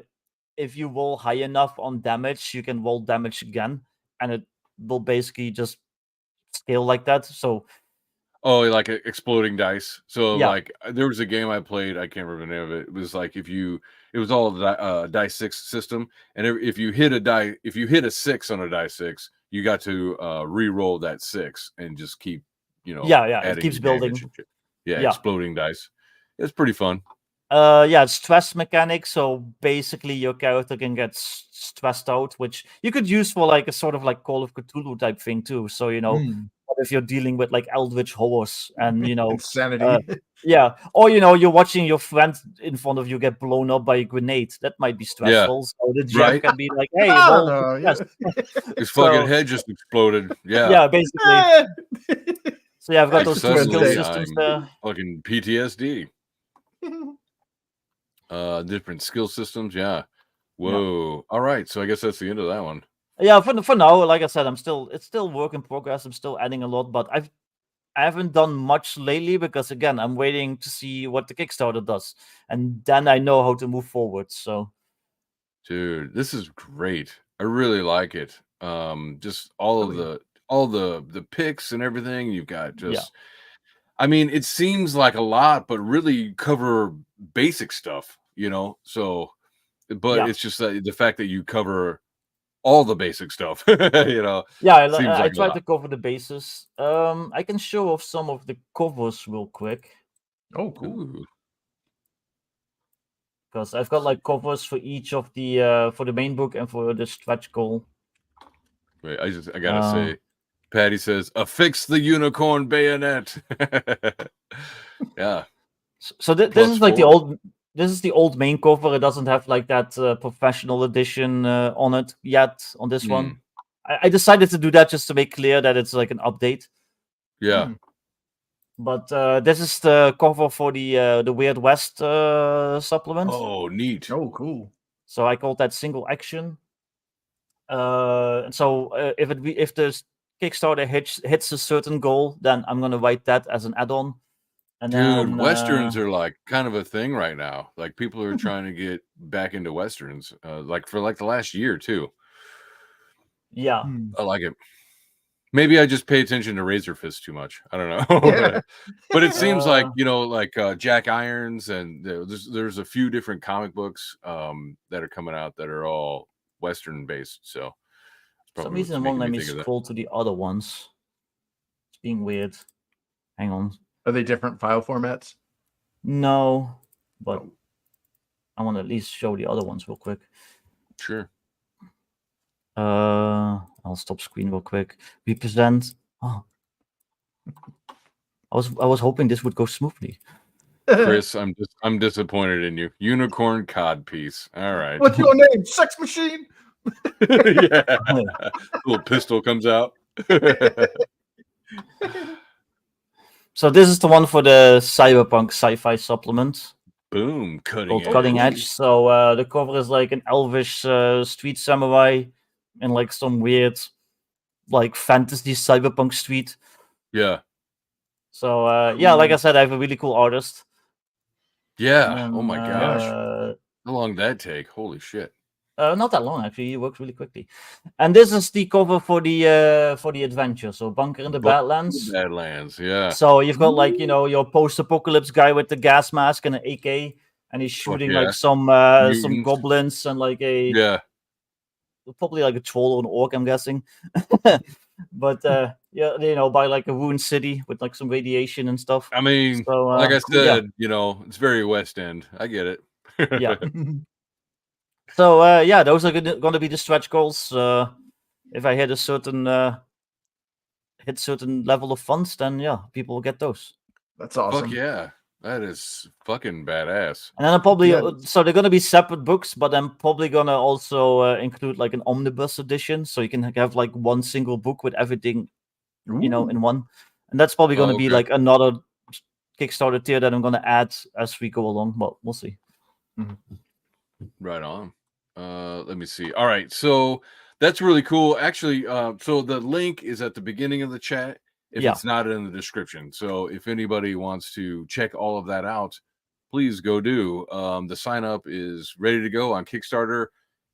if you roll high enough on damage, you can roll damage again, and it will basically just scale like that. So. Oh, like exploding dice. So like there was a game I played, I can't remember the name of it. It was like it was all die 6 system, and if you hit a 6 on a die 6, you got to re-roll that 6 and just keep it keeps building. Exploding dice. It's pretty fun. It's stress mechanic. So basically your character can get stressed out, which you could use for like a sort of like Call of Cthulhu type thing too. So if you're dealing with like eldritch horrors and insanity, or you're watching your friend in front of you get blown up by a grenade, that might be stressful. So the GM can be like, hey, his fucking head just exploded. Basically. So I've got those 2 skill systems there. Fucking PTSD. Different skill systems. Whoa. All right, so I guess that's the end of that one. Yeah, for now, like I said, it's still work in progress. I'm still adding a lot, but I haven't done much lately because again, I'm waiting to see what the Kickstarter does, and then I know how to move forward. So, dude, this is great. I really like it. Just all the picks and everything you've got. I mean, it seems like a lot, but really cover basic stuff, So, but it's just the fact that you cover all the basic stuff, I tried to cover the bases. I can show off some of the covers real quick. Oh, cool. Because I've got like covers for each of the for the main book and for the stretch goal. Wait, I gotta say, Patty says, affix the unicorn bayonet. Yeah. So this is like This is the old main cover. It doesn't have like that professional edition on it yet on this one. I decided to do that just to make clear that it's like an update. Yeah. But this is the cover for the Weird West supplement. Oh, neat. Oh, cool. So I called that single action. So if the Kickstarter hits a certain goal, then I'm gonna write that as an add-on. And dude, Westerns are like kind of a thing right now. Like people are trying to get back into Westerns, like for like the last year too. Yeah, I like it. Maybe I just pay attention to Razor Fist too much. I don't know. But it seems like Jack Irons, and there's a few different comic books that are coming out that are all Western based. So for some reason, won't let me scroll to the other ones. It's being weird. Hang on. Are they different file formats? No, but I want to at least show the other ones real quick. Sure. I'll stop screen real quick. Represent. Oh, I was hoping this would go smoothly. Chris, I'm disappointed in you. Unicorn cod piece. All right. What's your name? Sex Machine. Yeah. Little pistol comes out. So this is the one for the cyberpunk sci-fi supplement. Boom, cutting edge. So the cover is like an elvish street samurai in like some weird like fantasy cyberpunk street. Yeah. So yeah, like I said, I have a really cool artist. Yeah. And Oh my gosh. uh, How long did that take? Holy shit. not that long actually. He works really quickly. And this is the cover for the adventure. So Bunker in the Badlands. Badlands, yeah. So you've got like your post-apocalypse guy with the gas mask and an AK, and he's shooting yeah. like some Mutants. goblins and like probably like a troll or an orc, I'm guessing. But yeah, by like a ruined city with like some radiation and stuff. I mean, So, like I said, yeah. it's very West End. I get it. Yeah. So yeah, those are going to be the stretch goals. If I hit a certain level of funds, then yeah, people will get those. That's awesome. Fuck yeah, that is fucking badass. And then I'm probably so they're going to be separate books, but I'm probably going to also include like an omnibus edition, so you can have like one single book with everything, in one. And that's probably going to be like another Kickstarter tier that I'm going to add as we go along. But we'll see. Right on. Let me see. All right, so that's really cool. Actually, so the link is at the beginning of the chat. If it's not in the description. So if anybody wants to check all of that out, please go do. The sign up is ready to go on Kickstarter.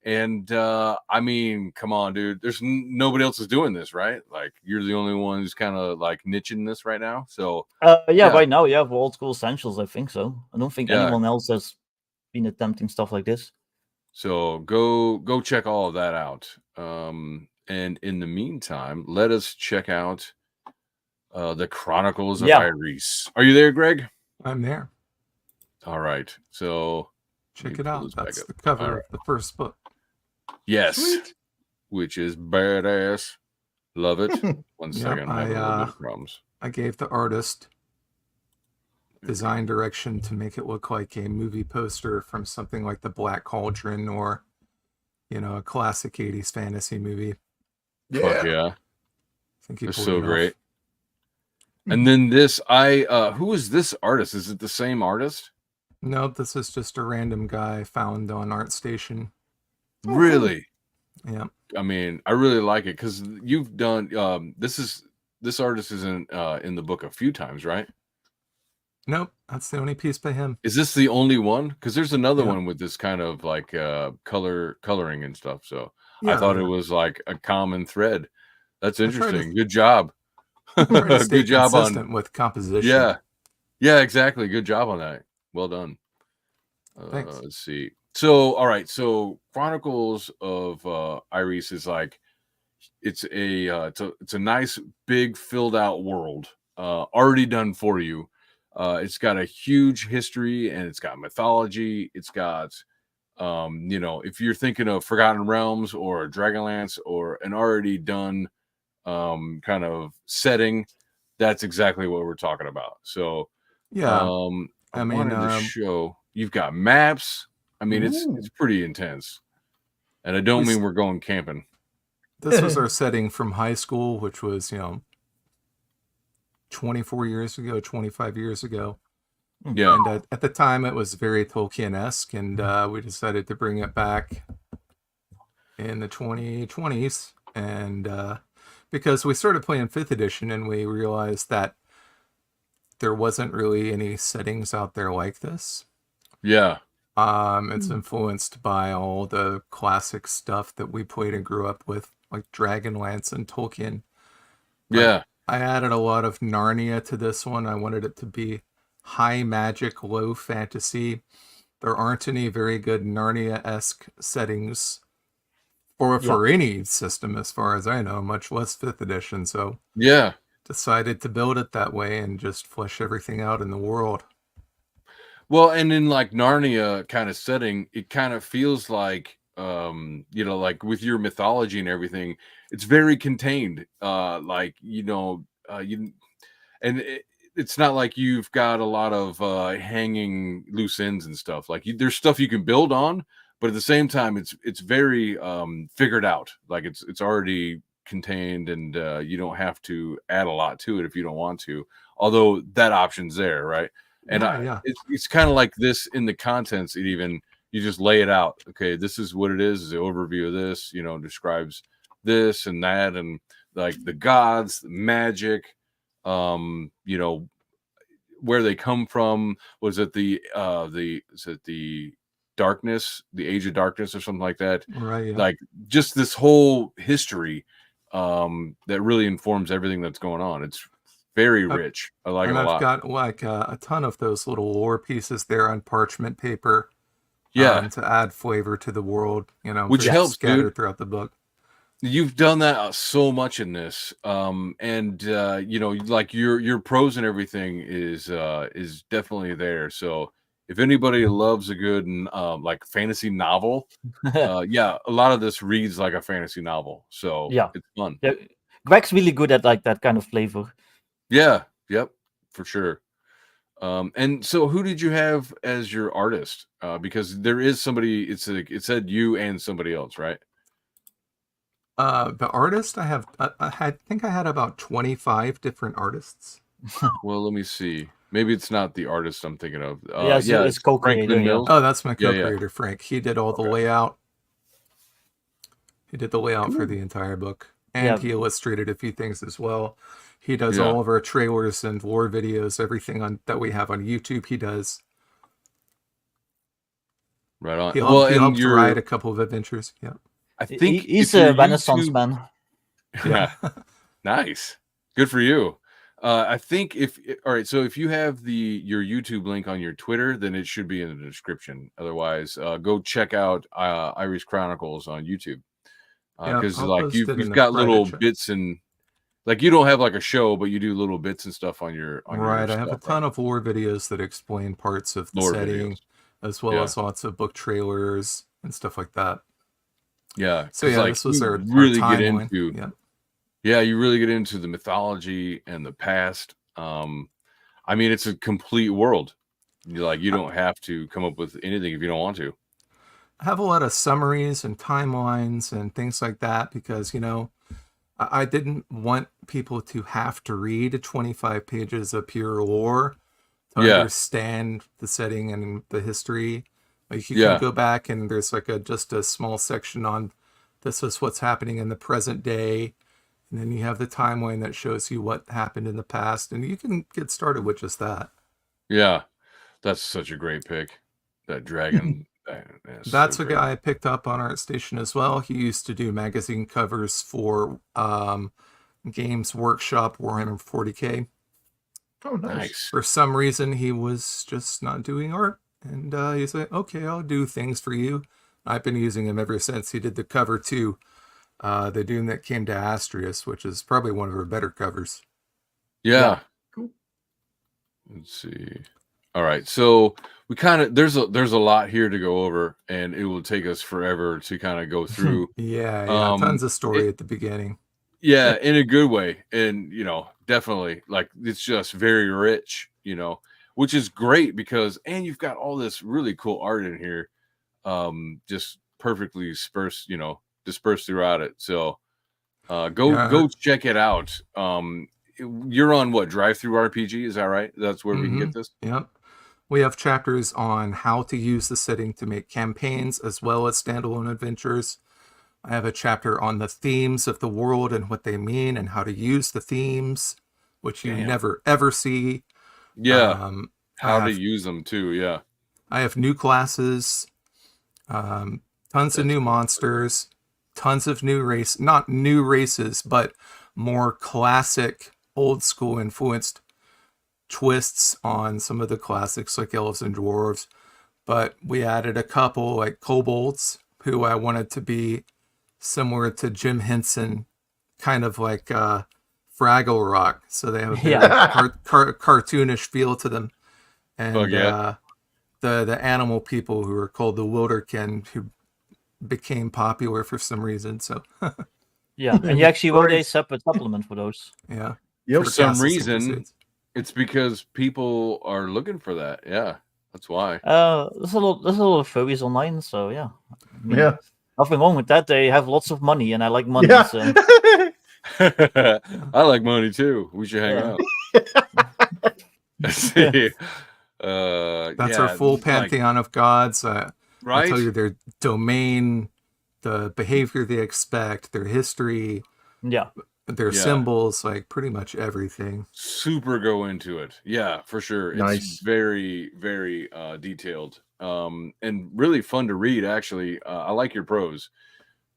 And I mean, come on, dude. There's nobody else is doing this, right? Like you're the only one who's kind of like niching this right now. So right now, for Old School Essentials, I think so. I don't think anyone else has been attempting stuff like this. So go check all of that out. And in the meantime, let us check out the Chronicles of AERES. Are you there, Greg? I'm there. All right. So check it out. That's the cover of the first book. Yes. Sweet. Which is badass. Love it. One second. I have a little bit of problems. I gave the artist design direction to make it look like a movie poster from something like The Black Cauldron or, a classic 80s fantasy movie. Yeah. Fuck yeah. I think it's so great. And then this, who is this artist? Is it the same artist? No, this is just a random guy found on ArtStation. Really? Yeah. I mean, I really like it because you've done. This artist is in the book a few times, right? Nope, that's the only piece by him. Is this the only one? Because there's another one with this kind of like coloring and stuff. So I thought it was like a common thread. That's interesting. Good job. Good job on with composition. Yeah, exactly. Good job on that. Well done. Thanks. Let's see. So, all right. So, Chronicles of AERES is like it's a nice big filled out world, already done for you. It's got a huge history and it's got mythology. It's got, if you're thinking of Forgotten Realms or Dragonlance or an already done kind of setting, that's exactly what we're talking about. So I mean, wanted to show you've got maps. I mean, it's pretty intense, and I don't mean we're going camping. This was our setting from high school, which was 24 years ago, 25 years ago. Yeah, and at the time it was very Tolkien-esque, and we decided to bring it back in the 2020s, and because we started playing 5th edition and we realized that there wasn't really any settings out there like this. Yeah. It's influenced by all the classic stuff that we played and grew up with, like Dragonlance and Tolkien. Yeah. I added a lot of Narnia to this one. I wanted it to be high magic, low fantasy. There aren't any very good Narnia-esque settings for any system, as far as I know, much less 5th edition. So decided to build it that way and just flesh everything out in the world. Well, and in like Narnia kind of setting, it kind of feels like, like with your mythology and everything, it's very contained. It's not like you've got a lot of hanging loose ends and stuff. Like there's stuff you can build on, but at the same time, it's very figured out. Like it's already contained, and you don't have to add a lot to it if you don't want to. Although that option's there, right? And it's kind of like this in the contents. You just lay it out. Okay, this is what it is. The overview of this, describes this and that, and like the gods, the magic, you know, where they come from. Was it the darkness, the age of darkness, or something like that? Right. Yeah. Like just this whole history that really informs everything that's going on. It's very rich. I like it a I've lot. got like a ton of those little lore pieces there on parchment paper. Yeah, To add flavor to the world, which helps, scattered dude. throughout the book. You've done that so much in this, and you know, like your prose and everything is definitely there. So if anybody loves a good like fantasy novel, yeah, a lot of this reads like a fantasy novel, so Yeah. it's fun. Yeah, Greg's really good at like that kind of flavor. Yeah, yep, for sure. And so who did you have as your artist? Because there is somebody. It said you and somebody else, right? The artist I have, I think I had about 25 different artists. Well, let me see. Maybe it's not the artist I'm thinking of. Yeah, it's it's co-creator, Franklin yeah. Mills. Oh, that's my Yeah, yeah. co-creator, Frank. He did all the Okay. layout. He did the layout for Cool. the entire book, and Yeah. he illustrated a few things as well. He does Yeah. all of our trailers and lore videos, everything that we have on YouTube. He does. Right on. He Well, helped, and you're, write a couple of adventures. Yeah. I think He's if your a Renaissance YouTube- man. Yeah. Nice. Good for you. I think all right, so if you have your YouTube link on your Twitter, then it should be in the description. Otherwise, go check out AERES Chronicles on YouTube. Because I'll like post it in you've the got private little chat. bits, and like you don't have like a show, but you do little bits and stuff on your Right, I have a stuff, ton of lore videos that explain parts of the Lore setting, videos. as well Yeah. as lots of book trailers and stuff like that. Yeah. So 'cause, yeah, like, this was you our really get timeline. into Yeah. Yeah, you really get into the mythology and the past. I mean, it's a complete world. You don't have to come up with anything if you don't want to. I have a lot of summaries and timelines and things like that because, I didn't want people to have to read 25 pages of pure lore to Yeah. understand the setting and the history. Like you Yeah. can go back and there's like just a small section on this is what's happening in the present day. And then you have the timeline that shows you what happened in the past. And you can get started with just that. Yeah. That's such a great pick. That dragon. That's so a great. guy I picked up on ArtStation as well. He used to do magazine covers for Games Workshop Warhammer 40K. Oh, nice. Nice. For some reason, he was just not doing art. And he's like, okay, I'll do things for you. I've been using him ever since. He did the cover to the Doom That Came to Astrius, which is probably one of her better covers. Yeah. Cool. Let's see. All right. So we kind of there's a lot here to go over, and it will take us forever to kind of go through. Yeah, Um, tons of story at the beginning. Yeah, in a good way. And, definitely like it's just very rich, which is great because, and you've got all this really cool art in here, just perfectly dispersed throughout it. So, go check it out. You're on what, Drive-Thru RPG? Is that right? That's where we can get this? Yep. We have chapters on how to use the setting to make campaigns as well as standalone adventures. I have a chapter on the themes of the world and what they mean and how to use the themes, which you never ever see. Yeah. How I to have- use them too. Yeah. I have new classes, tons of new monsters, tons of not new races, but more classic, old school influenced twists on some of the classics like elves and dwarves. But we added a couple like kobolds, who I wanted to be similar to Jim Henson, kind of like Fraggle Rock. So they have a very cartoonish feel to them. And the animal people who are called the Wilderkin, who became popular for some reason. So Yeah, and you actually wrote a separate supplement for those. yeah. Yep. For some Castles and reason, Crusades. it's because people are looking for that. Yeah. That's why. There's a lot of furries online, so yeah. I mean, Yeah. nothing wrong with that. They have lots of money, and I like money. Yeah. So. I like money too. We should hang out. Let's see. That's our full pantheon of gods. I right? tell you their domain, the behavior they expect, their history, Yeah. their symbols, like pretty much everything. Super go into it. Yeah, for sure. Nice. It's very, very detailed. And really fun to read, actually. I like your prose.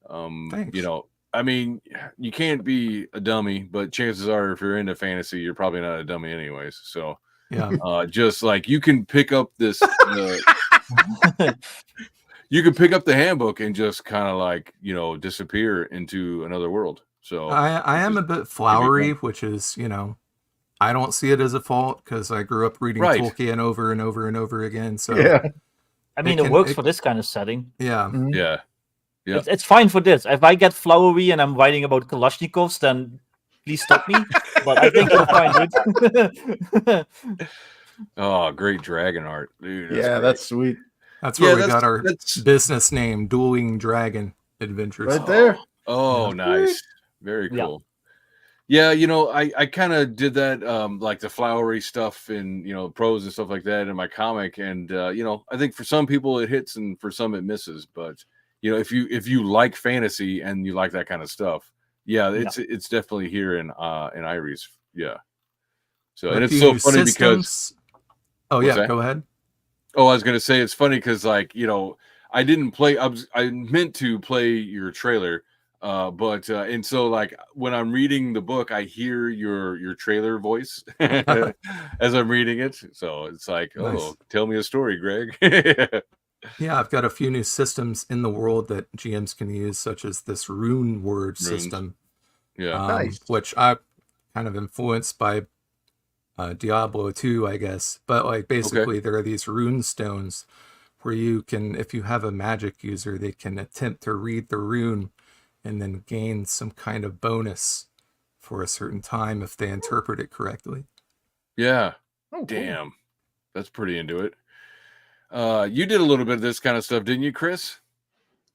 Thanks. You know, I mean, you can't be a dummy, but chances are if you're into fantasy, you're probably not a dummy anyways. So Yeah. just like you can pick up this you can pick up the handbook and just kind of like, you know, disappear into another world. So I am a bit flowery, which is, you know, I don't see it as a fault because I grew up reading Tolkien over and over and over again. So yeah, I mean, it works for this kind of setting. Yeah. Yeah. Yeah. It's fine for this. If I get flowery and I'm writing about Kalashnikovs, then please stop me. But I think you'll find it. Oh, great dragon art, dude. That's sweet. That's where we got our business name, Dueling Dragon Adventures. Right there. Oh, nice. Very cool. Yeah, you know, I kind of did that, like the flowery stuff and, you know, prose and stuff like that in my comic. And, you know, I think for some people it hits and for some it misses. But, you know, if you like fantasy and you like that kind of stuff, it's definitely here in AERES. Yeah. So, and it's so funny because. Oh, yeah, go ahead. Oh, I was going to say it's funny because, like, you know, I didn't play. I meant to play your trailer, but and so like when I'm reading the book, I hear your trailer voice as I'm reading it. So it's like, oh, tell me a story, Greg. Yeah, I've got a few new systems in the world that GMs can use, such as this rune word system. Yeah, which I kind of influenced by Diablo 2, I guess. But like basically there are these rune stones where you can, if you have a magic user, they can attempt to read the rune and then gain some kind of bonus for a certain time if they interpret it correctly. Yeah. Oh, damn. Cool. That's pretty into it. You did a little bit of this kind of stuff, didn't you, Chris?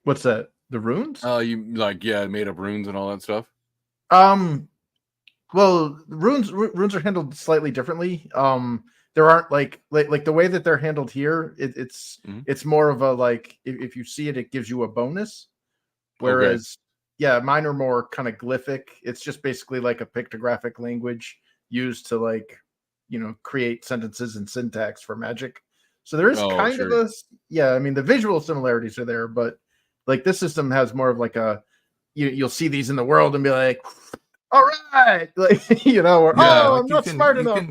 What's that? The runes? You like made up runes and all that stuff? Well, runes are handled slightly differently. There aren't like the way that they're handled here. It's more of a like if you see it, it gives you a bonus. Whereas, mine are more kind of glyphic. It's just basically like a pictographic language used to like, you know, create sentences and syntax for magic. So there is kind of a I mean the visual similarities are there, but like this system has more of like a you'll see these in the world and be like, all right, like you know, or I'm not smart enough.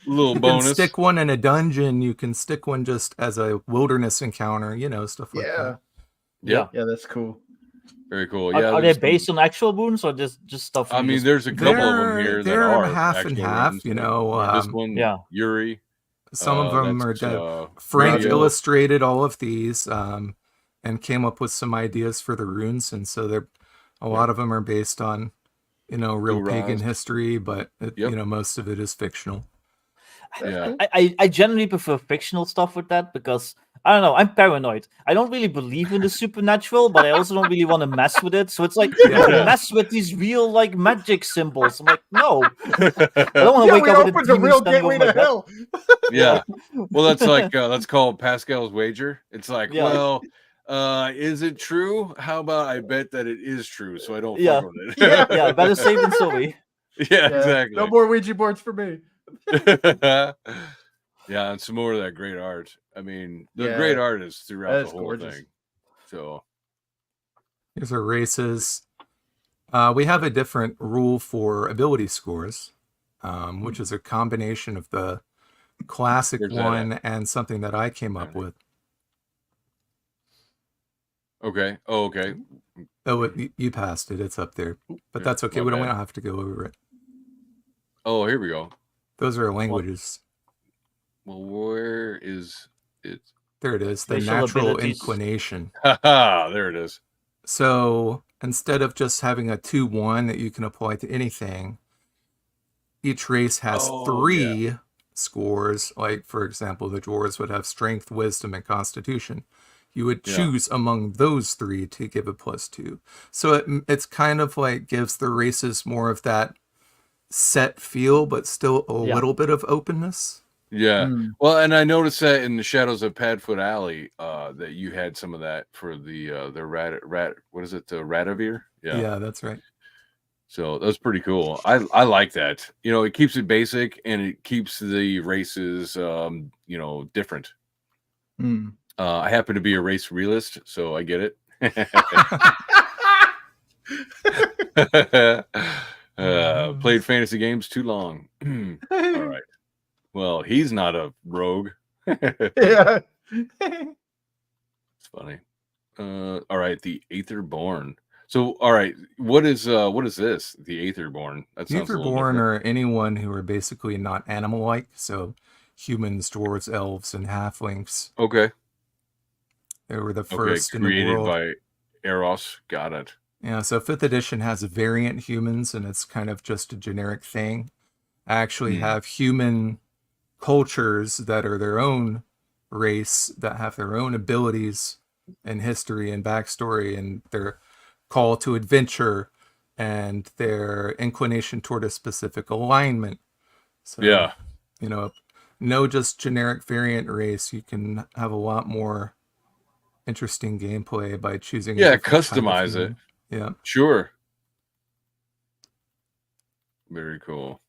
Little bonus. You can stick one in a dungeon. You can stick one just as a wilderness encounter. You know, stuff like that. Yeah, that's cool. Very cool. Are they based on actual runes or just stuff? I mean, there's a couple of them here that are half and half. Runes, you know, this one, Yuri. Some of them are dead. Frank illustrated all of these and came up with some ideas for the runes, and so a lot of them are based on, you know, real pagan history, but you know, most of it is fictional. Yeah, I generally prefer fictional stuff with that because I don't know, I'm paranoid. I don't really believe in the supernatural, but I also don't really want to mess with it. So it's like mess with these real like magic symbols. I'm like, no, I don't want to wake up with a real gateway to hell. Yeah, well, that's like that's called Pascal's wager. It's like, well, is it true? How about I bet that it is true, so I don't fuck with it. Yeah, better safe than sorry. Yeah, exactly. No more Ouija boards for me. Yeah, and some more of that great art. I mean, the great art is throughout the whole thing. So here's our races. We have a different rule for ability scores, which is a combination of the classic one and something that I came up with. Okay. Oh, okay. Oh, you passed it. It's up there, but that's okay. We don't have to go over it. Oh, here we go. Those are languages. Well, where is it? There it is. The natural inclination. There it is. So instead of just having a 2-1 that you can apply to anything, each race has 3 scores. Like, for example, the dwarves would have strength, wisdom, and constitution. You would choose among those 3 to give a +2. So it's kind of like gives the races more of that set feel, but still a little bit of openness. Yeah. Well, and I noticed that in the Shadows of Padfoot Alley, that you had some of that for the rat. What is it? The Radavir? Yeah, that's right. So that's pretty cool. I like that. You know, it keeps it basic and it keeps the races, you know, different. Hmm. I happen to be a race realist, so I get it. Played fantasy games too long. All right. Well, he's not a rogue. Yeah. It's funny. All right, the Aetherborn. So, all right, what is this? The Aetherborn. That sounds a little Aetherborn different. are anyone who are basically not animal-like, so humans, dwarves, elves, and halflings. Okay. They were the first in the Created world. by AERES. Got it. Yeah, so 5th edition has variant humans, and it's kind of just a generic thing. I actually have human cultures that are their own race, that have their own abilities and history and backstory, and their call to adventure and their inclination toward a specific alignment. So, Yeah. you know, no just generic variant race. You can have a lot more interesting gameplay by choosing a different type of customize it. human. Yeah, Sure. Very cool.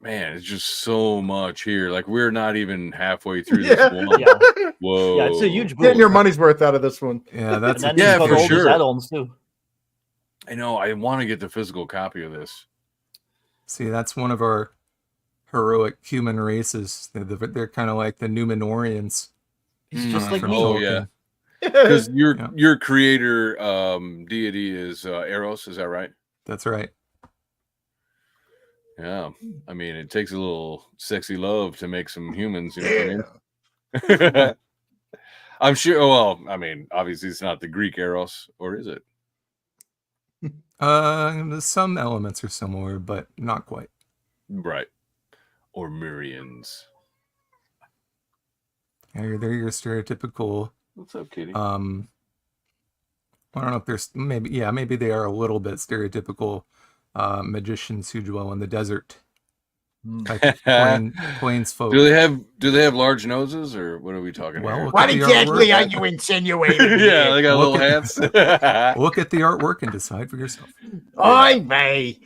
Man, it's just so much here. Like we're not even halfway through this one. Yeah. Whoa. Yeah, it's a huge book. Getting your money's worth out of this one. yeah, that's And then Yeah, you've got for all sure. these add-ons too. I know. I want to get the physical copy of this. see, that's one of our heroic human races. They're kind of like the Numenorians. It's just like from me. Oh Tolkien. yeah. Because your Yeah. your creator deity is Eros, is that right? That's right. Yeah. I mean, it takes a little sexy love to make some humans, you know what I mean? I'm sure. Well, I mean, obviously it's not the Greek Eros, or is it? Some elements are similar, but not quite. Right. Or Mirians. Yeah, they're your stereotypical. What's up, Kitty? I don't know if there's maybe they are a little bit stereotypical magicians who dwell in the desert. Like plains folk. Do they have large noses, or what are we talking Well, here? look What at the exactly artwork. are you insinuating? Yeah, they got Look little at- hats. Look at the artwork and decide for yourself. Oy vey.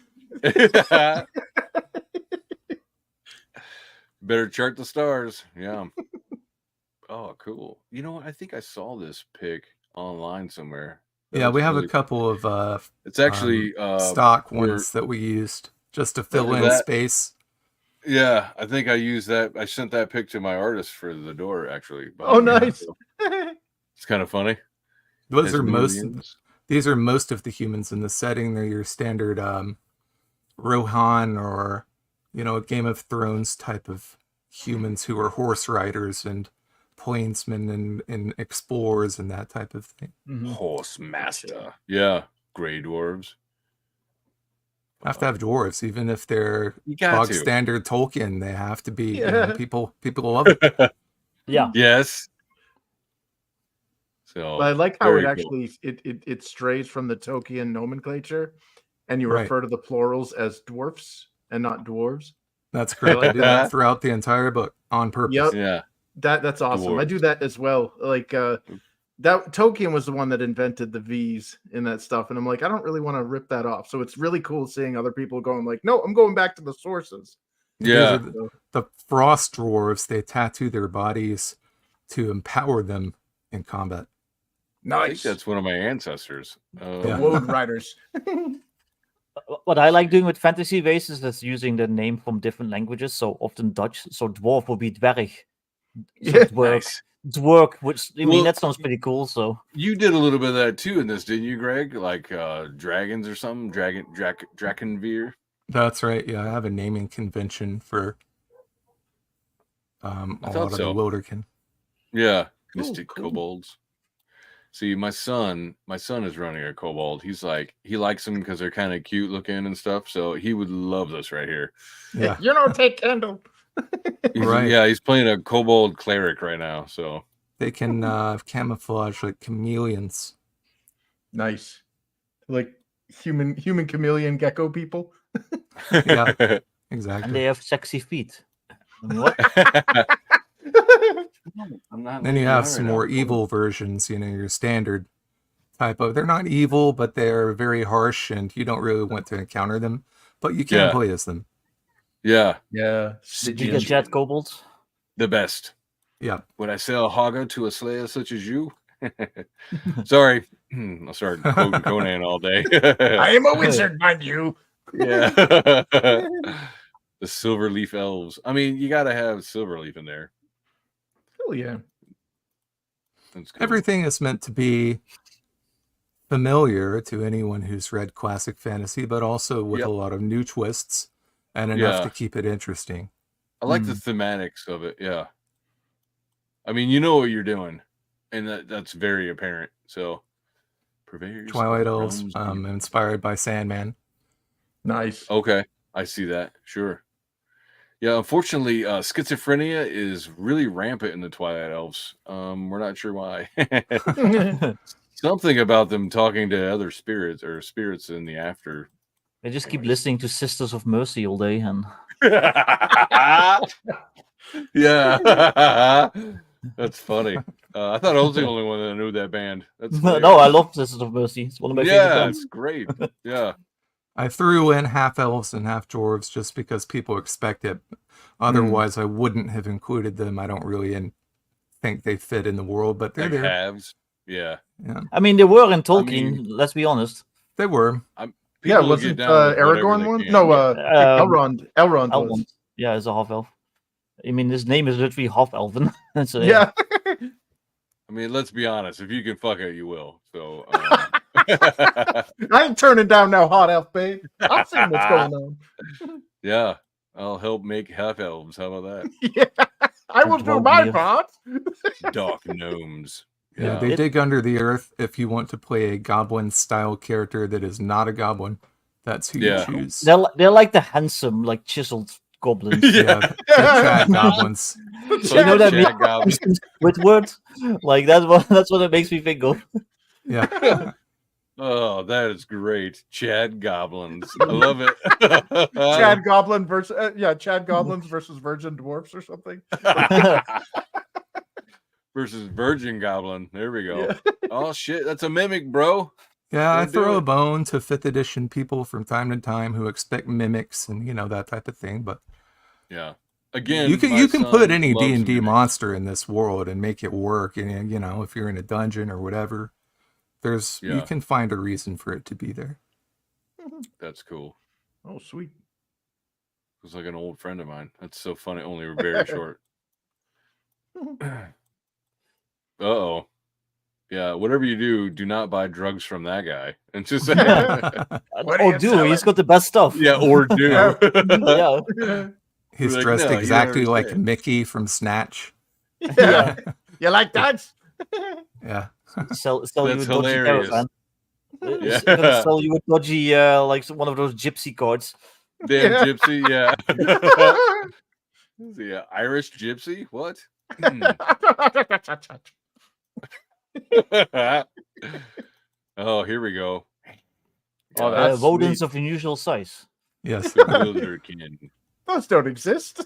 Better chart the stars. Yeah. Oh, cool. You know what? I think I saw this pic online somewhere. That Yeah, looks we have really a couple of It's actually stock for- ones that we used just to fill for in that. space. Yeah, I think I used that. I sent that pic to my artist for the door, actually. Oh, behind me. nice. So it's kind of funny. Those It's are Mirians. these are most of the humans in the setting. They're your standard Rohan or Game of Thrones type of humans who are horse riders and plainsmen and explorers and that type of thing. Horse master. Yeah, gray dwarves. Have to have dwarves, even if they're You got bog to. standard Tolkien. They have to be. Yeah. People love it. Yeah. Yes. So But I like how very it cool. actually it strays from the Tolkien nomenclature, and you Right. refer to the plurals as dwarfs and not dwarves. That's great. I do that throughout the entire book on purpose. Yep. Yeah. That's awesome. I do that as well. Like that Tolkien was the one that invented the V's in that stuff, and I'm like, I don't really want to rip that off. So it's really cool seeing other people going like, no, I'm going back to the sources. Yeah. These are the frost dwarves. They tattoo their bodies to empower them in combat. I think Nice. that's one of my ancestors. Yeah. Woad Riders. What I like doing with fantasy races is using the name from different languages. So often Dutch. So dwarf will be dwerg. So Yeah. dwerg. Nice. Dwerg, which I mean Well- that sounds pretty cool. So You did a little bit of that too in this, didn't you, Greg? Like dragons or something? Drakenveer? That's right. Yeah, I have a naming convention for a thought lot of so. the Wilderkin. Yeah. Cool, Mystic cool. kobolds. See, my son is running a kobold. He's like, he likes them because they're kind of cute looking and stuff. So he would love this right here. Yeah, Take candle. Right. Yeah, he's playing a kobold cleric right now. So they can camouflage like chameleons. Nice. Like human chameleon gecko people. Yeah, and exactly. they have sexy feet. What? I'm not Then you looking have at it some right more now. evil versions. Your standard type of. They're not evil, but they're very harsh, and you don't really want to encounter them. But you can Yeah. play as them. Yeah, Yeah. Did you get Jet Kobolds? the best. Yeah. Would I sell Haga to a slayer such as you? Sorry, I'll start quoting Conan all day. I am a wizard, mind you. Yeah. The Silverleaf elves. I mean, you got to have Silverleaf in there. Oh yeah. That's cool. Everything is meant to be familiar to anyone who's read classic fantasy, but also with Yep. a lot of new twists and enough Yeah. to keep it interesting. I like the thematics of it. Yeah. I mean, you know what you're doing, and that's very apparent. So, Purveyors of Twilight Elves, Realms. inspired by Sandman. Nice. Okay, I see that. Sure. Yeah, unfortunately, schizophrenia is really rampant in the Twilight Elves. We're not sure why. Something about them talking to other spirits or spirits in the after. They just keep listening to Sisters of Mercy all day, and Yeah, that's funny. I thought I was the only one that knew that band. That's no, hilarious. I love Sisters of Mercy. It's one of my favorite Yeah, bands. it's great. Yeah, I threw in half elves and half dwarves just because people expect it. Otherwise, I wouldn't have included them. I don't really think they fit in the world, but they're like there. halves. Yeah, I mean, they were in Tolkien. mean- Let's be honest. They were. Yeah, People will wasn't get down with whatever Aragorn they one? can. No, Elrond. Elrond was. Elrond. Yeah, it's a half elf. I mean, his name is literally half elven. So, Yeah. I mean, let's be honest. If you can fuck it, you will. So, I ain't turning down no hot elf, babe. I'll see what's going on. yeah, I'll help make half elves. How about Yeah. I will do my Dwarf. part. that? Dark gnomes. Yeah, they dig under the earth if you want to play a goblin-style character that is not a goblin. That's who Yeah. you choose. they're like the handsome, like chiseled goblins. Yeah, the Chad goblins. You know that Chad goblins. with words, like that's what it makes me think of. Yeah. Oh, that is great. Chad goblins. I love it. Chad Goblin versus Chad Goblins versus Virgin Dwarfs or something. Versus Virgin Goblin. There we go. Yeah. Oh shit, that's a mimic, bro. Yeah, I Don't do throw a it. bone to 5th edition people from time to time who expect mimics and that type of thing. But Yeah. Again, you can my put son any loves D&D mimics. monster in this world and make it work. And if you're in a dungeon or whatever, you Yeah. can find a reason for it to be there. That's cool. Oh, sweet. It was like an old friend of mine. That's so funny. Only very short. Uh-oh. Yeah, whatever you do not buy drugs from that guy. And just What are you Dude, selling? he's got the best stuff. yeah, or do. Yeah. He's Like, dressed no, you exactly don't like understand. Mickey from Snatch. Yeah. You like that? Yeah. Sell you That's a dodgy hilarious. caravan. Yeah. He's gonna sell you a dodgy, like one of those gypsy cards. Damn Yeah. gypsy, yeah. Yeah, Irish gypsy? What? Oh, here we go. Oh, that's rodents sweet. of unusual size. Yes. The Wilderkin. Those don't exist.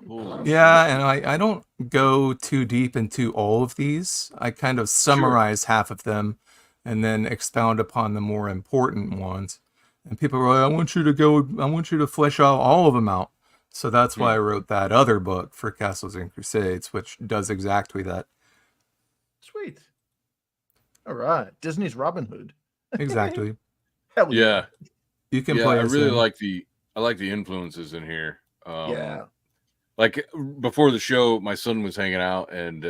Holy Yeah, and I don't go too deep into all of these. I kind of summarize half of them and then expound upon the more important ones. And people are like, I want you to flesh out all of them out. So that's why I wrote that other book for Castles and Crusades, which does exactly that. Sweet. All right. Disney's Robin Hood. Exactly. Hell Yeah, You can yeah. play I as really them. like the influences in here. Yeah. Like before the show, my son was hanging out and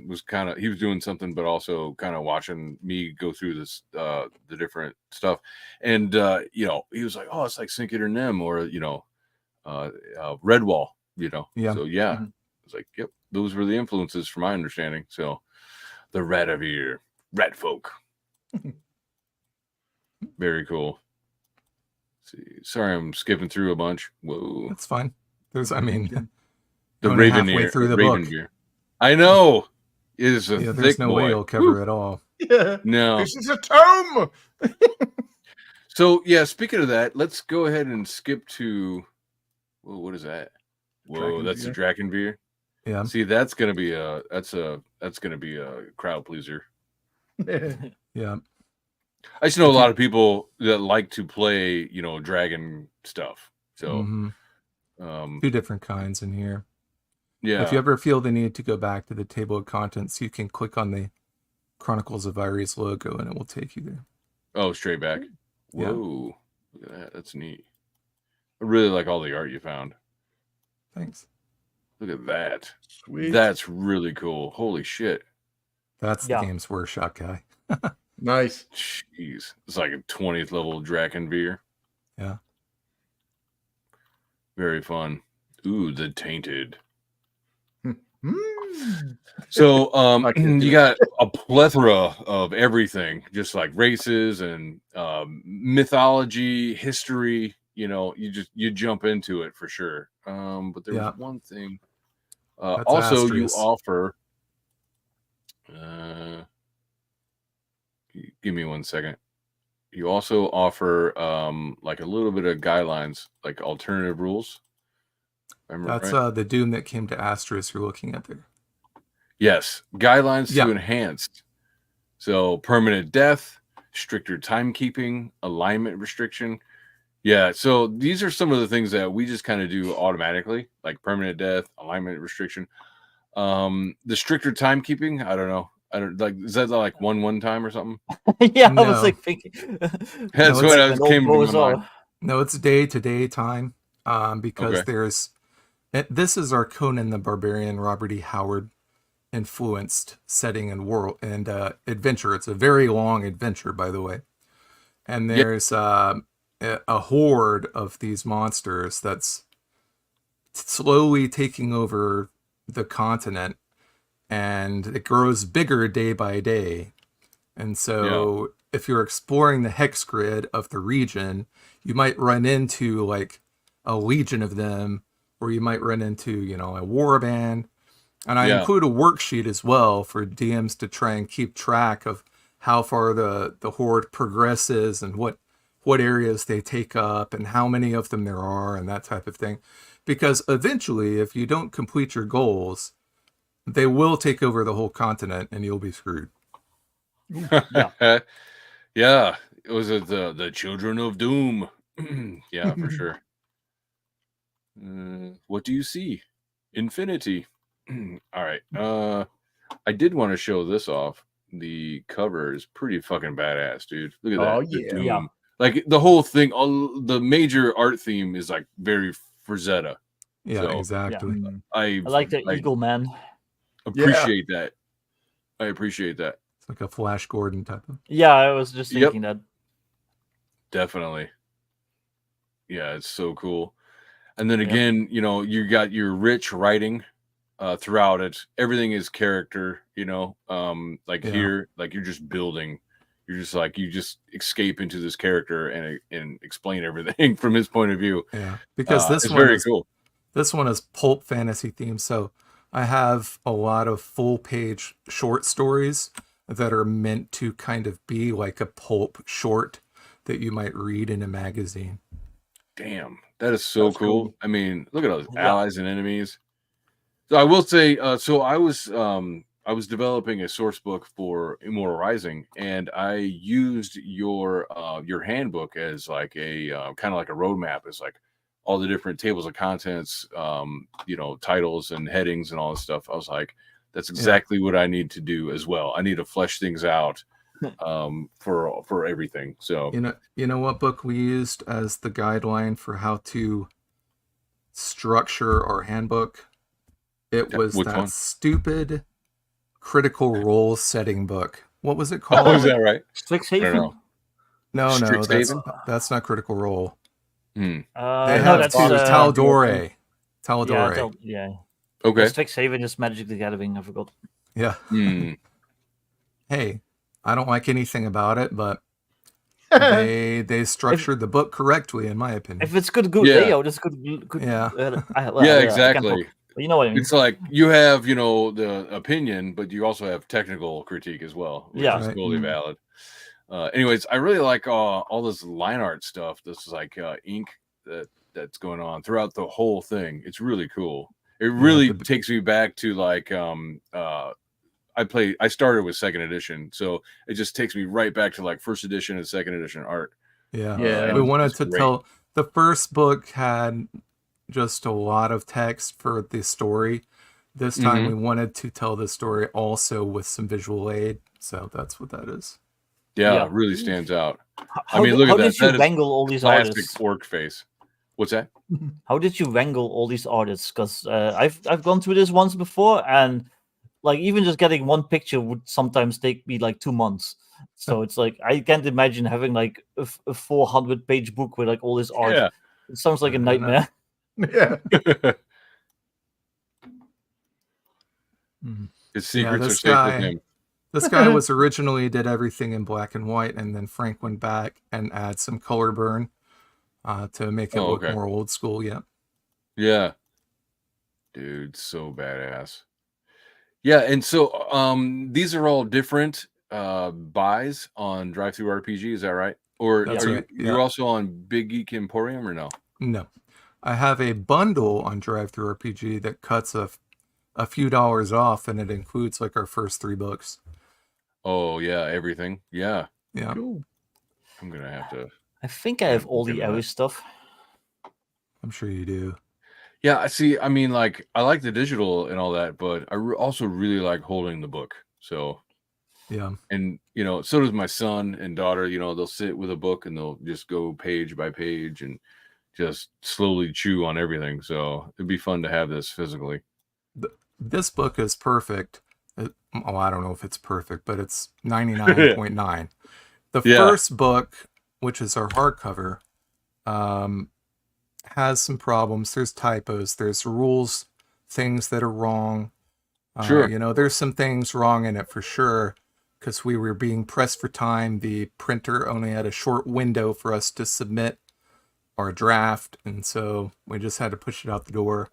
was he was doing something, but also kind of watching me go through this the different stuff. And he was like, "Oh, it's like Sink It or Nem," or Redwall. Yeah. So yeah, it's like, yep, those were the influences from my understanding. So the Radavir, rat folk. Very cool. Let's see, sorry, I'm skipping through a bunch. Whoa. That's fine. The The halfway through the book. Ravenbeer. I know. It is a Yeah, thick there's no boy. way you'll cover it all. Yeah. No. This is a tome. So yeah, speaking of that, let's go ahead and skip to. Whoa, what is that? Whoa, that's a Drakenbeer. Yeah. See, that's gonna be a crowd pleaser. Yeah. I just know a lot of people that like to play, dragon stuff. So, two different kinds in here. yeah. If you ever feel the need to go back to the table of contents, you can click on the Chronicles of AERES logo and it will take you there. Oh, straight back. Yeah. Whoa. Look at that. That's neat. I really like all the art you found. Thanks. Look at that. Sweet. That's really cool. Holy shit. That's the Games Workshop guy. Nice. Jeez. It's like a 20th level Drakenbeer. Yeah. Very fun. Ooh, the Tainted. Mm. So you got a plethora of everything, just like races and mythology, history. You jump into it for sure. But there was one thing. Also, you offer. Give me 1 second. You also offer like a little bit of guidelines, like alternative rules. That's right? The Doom that came to Asterisk you're looking at there. Yes, guidelines to enhanced. So permanent death, stricter timekeeping, alignment restriction. Yeah, so these are some of the things that we just kind of do automatically, like permanent death, alignment restriction. The stricter timekeeping, I don't know. I don't like. Is that like one time or something? Yeah, no. I was like thinking. That's what I came to my mind. No, it's day-to-day time. Because there's. This is our Conan the Barbarian, Robert E. Howard influenced setting and world and adventure. It's a very long adventure, by the way. And there's a horde of these monsters that's slowly taking over the continent, and it grows bigger day by day. And so if you're exploring the hex grid of the region, you might run into like a legion of them, or you might run into, a war band. And I include a worksheet as well for DMs to try and keep track of how far the horde progresses and what areas they take up and how many of them there are and that type of thing. Because eventually, if you don't complete your goals, they will take over the whole continent and you'll be screwed. Yeah. Was it the Children of Doom? Yeah, for sure. What do you see? Infinity. All right. I did want to show this off. The cover is pretty fucking badass, dude. Look at that. Oh, yeah. The Doom. Like the whole thing, all the major art theme is like very Frazetta. Yeah, so, exactly. Yeah. I like the Eagle Man. Appreciate that. I appreciate that. It's like a Flash Gordon type of. Yeah, I was just thinking that. Definitely. Yeah, it's so cool. And then again, you got your rich writing throughout it. Everything is character, here, like you're just building. You're just like, you just escape into this character and explain everything from his point of view. Yeah, because this one is cool. This one is pulp fantasy themed. So I have a lot of full page short stories that are meant to kind of be like a pulp short that you might read in a magazine. Damn, that is so cool. I mean, look at those allies and enemies. So I will say, I was developing a source book for Immortal Rising, and I used your handbook as like a kind of like a roadmap. It's like all the different tables of contents, titles and headings and all this stuff. I was like, that's exactly what I need to do as well. I need to flesh things out for everything. So you know what book we used as the guideline for how to structure our handbook? It was that one? Stupid Critical Role setting book. What was it called? Oh, is that right? Strixhaven? No, that's not Critical Role. They have Tal'Dorei. Tal'Dorei. Yeah. Okay. Strixhaven is Magic the Gathering. I forgot. Yeah. Hey, I don't like anything about it, but they structured the book correctly, in my opinion. If it's good layout, it's good. Exactly. You know what I mean? It's like you have, the opinion, but you also have technical critique as well, which is totally valid. Anyways, I really like all this line art stuff. This is like ink that's going on throughout the whole thing. It's really cool. It really takes me back to like I started with second edition, so it just takes me right back to like first edition and second edition art. Yeah. Yeah. We wanted It's to great. tell the first book had just a lot of text for the story. This time we wanted to tell the story also with some visual aid, so that's what that is. Yeah, Yeah. it really stands out. How, I mean, look how at that. did you That is wrangle all these classic artists? orc face. What's that? How did you wrangle all these artists? Because I've gone through this once before, and like even just getting one picture would sometimes take me like 2 months. So it's like I can't imagine having like a 400-page book with like all this art. Yeah. It sounds like a I don't know. nightmare. Yeah. His secrets are this safe with guy- him. This guy was originally did everything in black and white, and then Frank went back and add some color burn to make it Oh, look okay. more old school. Yeah. Yeah. Dude, so badass. Yeah, and so these are all different buys on Drive-Thru RPG, is that right? Or That's are right, you're yeah. also on Big Geek Emporium or no? No, I have a bundle on Drive-Thru RPG that cuts a few dollars off, and it includes like our first 3 books. Oh yeah, everything. Yeah. Yeah. Cool. I'm gonna have to. I think I have all give the it that. AERES stuff. I'm sure you do. Yeah, I see. I mean, like, I like the digital and all that, but I also really like holding the book. So, Yeah. and you know, so does my son and daughter. You know, they'll sit with a book and they'll just go page by page and just slowly chew on everything. So it'd be fun to have this physically. This book is perfect. Well, I don't know if it's perfect, but it's 99.9. The Yeah. first book, which is our hardcover, has some problems. There's typos, there's rules, things that are wrong. Sure. You know, there's some things wrong in it for sure, because we were being pressed for time. The printer only had a short window for us to submit our draft, and so we just had to push it out the door.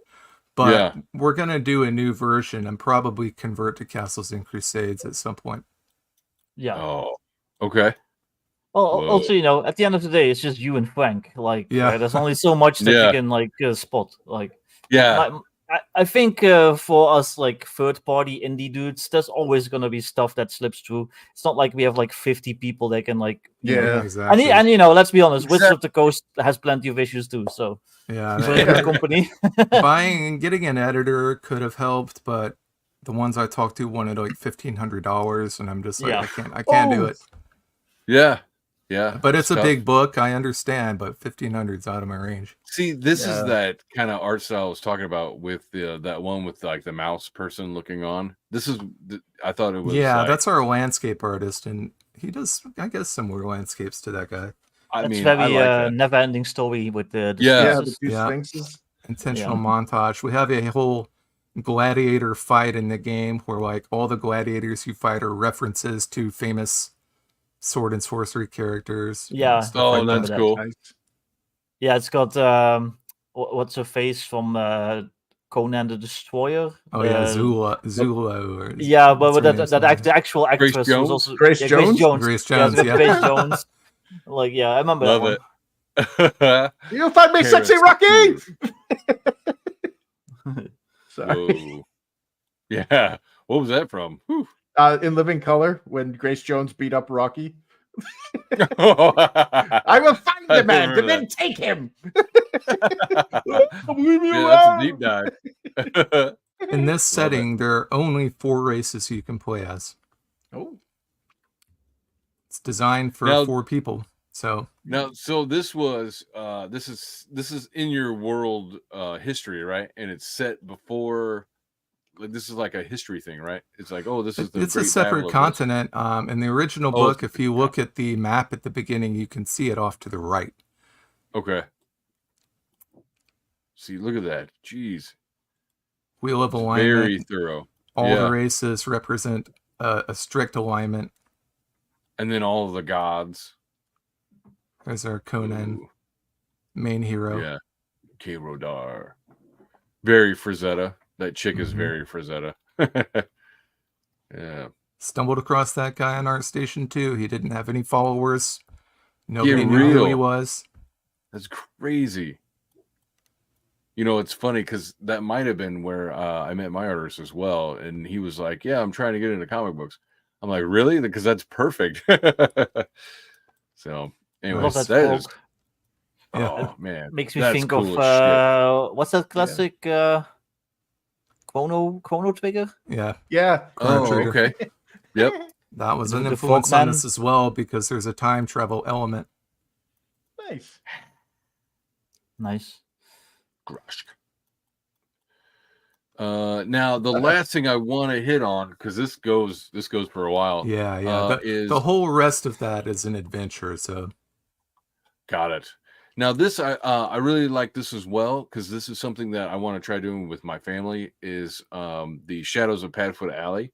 But Yeah. we're going to do a new version and probably convert to Castles and Crusades at some point. Yeah. Oh, okay. Well, Whoa. also, you know, at the end of the day, it's just you and Frank. Like, Yeah. there's only so much that Yeah. you can like spot. Like, Yeah. I think for us, like third-party indie dudes, there's always gonna be stuff that slips through. It's not like we have like 50 people that can like, you know, Yeah. exactly. and you know, let's be honest, Wizards Exactly. of the Coast has plenty of issues too. So Yeah, it's a good company. buying and getting an editor could have helped, but the ones I talked to wanted like $1,500, and I'm just like, Yeah. I can't do it. Yeah. Yeah. But it's a tough. big book, I understand, but 1,500's out of my range. See, this Yeah. is that kind of art style I was talking about with that one with like the mouse person looking on. This is, I thought it was. Yeah, like, that's our landscape artist, and he does, I guess, similar landscapes to that guy. I That's mean, I very like that. never-ending story with the Yeah. Yeah, sphinxes. the two Yeah. sphinxes. Intentional montage. We have a whole gladiator fight in the game where like all the gladiators you fight are references to famous sword and sorcery characters. and Yeah. stuff Oh, like that's that. cool. Nice. Yeah, it's got what's her face from Conan the Destroyer. Oh yeah, Uh, Zula. Or Yeah, but what's her name? the actual actress was Jones? also Grace Jones? Grace Yeah, Jones. it's got Yeah. Grace Jones. Like, yeah, I remember Love that it. You find me sexy, Carrots. Rocky. Sorry. Whoa. Yeah. What was that from? Whew. In Living Color, when Grace Jones beat up Rocky, I I will find I the man remember and then take him. Yeah, that's a deep dive. In this Love setting, there are only 4 races you can play as. Oh, It's designed for Now- 4 people. So Now, so this was this is in your world history, right? And it's set before, like, this is like a history thing, right? It's like, oh, this is the it's a great separate battle of this. continent. In the original Oh, book, if you look at the map at the beginning, you can see it off to the right. Okay. See, look at that. Jeez. Wheel of It's alignment. very thorough. All yeah. the races represent a strict alignment. And then all of the gods. There's our Conan Ooh, main hero. yeah. K. Rodar. Very Frazetta. That chick is Mhm. very Frazetta. Yeah. Stumbled across that guy on ArtStation too. He didn't have any followers. Nobody Get knew who he real. was. That's crazy. You know, it's funny because that might have been where I met my artist as well, and he was like, "Yeah, I'm trying to get into comic books." I'm like, "Really?" Because that's perfect. So, I love anyways, that that is, folk. Yeah. oh man, Makes me that's think cool of as shit. what's that classic Chrono Trigger? Yeah. Yeah. Chrono Oh, Trigger. okay. Yep. That was an The influence on Frogman. this as well because there's a time travel element. Nice. Nice. Grushk. Now the last thing I want to hit on, because this goes for a while. Yeah, yeah. Is the whole rest of that is an adventure. So got it. Now this I really like this as well because this is something that I want to try doing with my family. Is the Shadows of Padfoot Alley.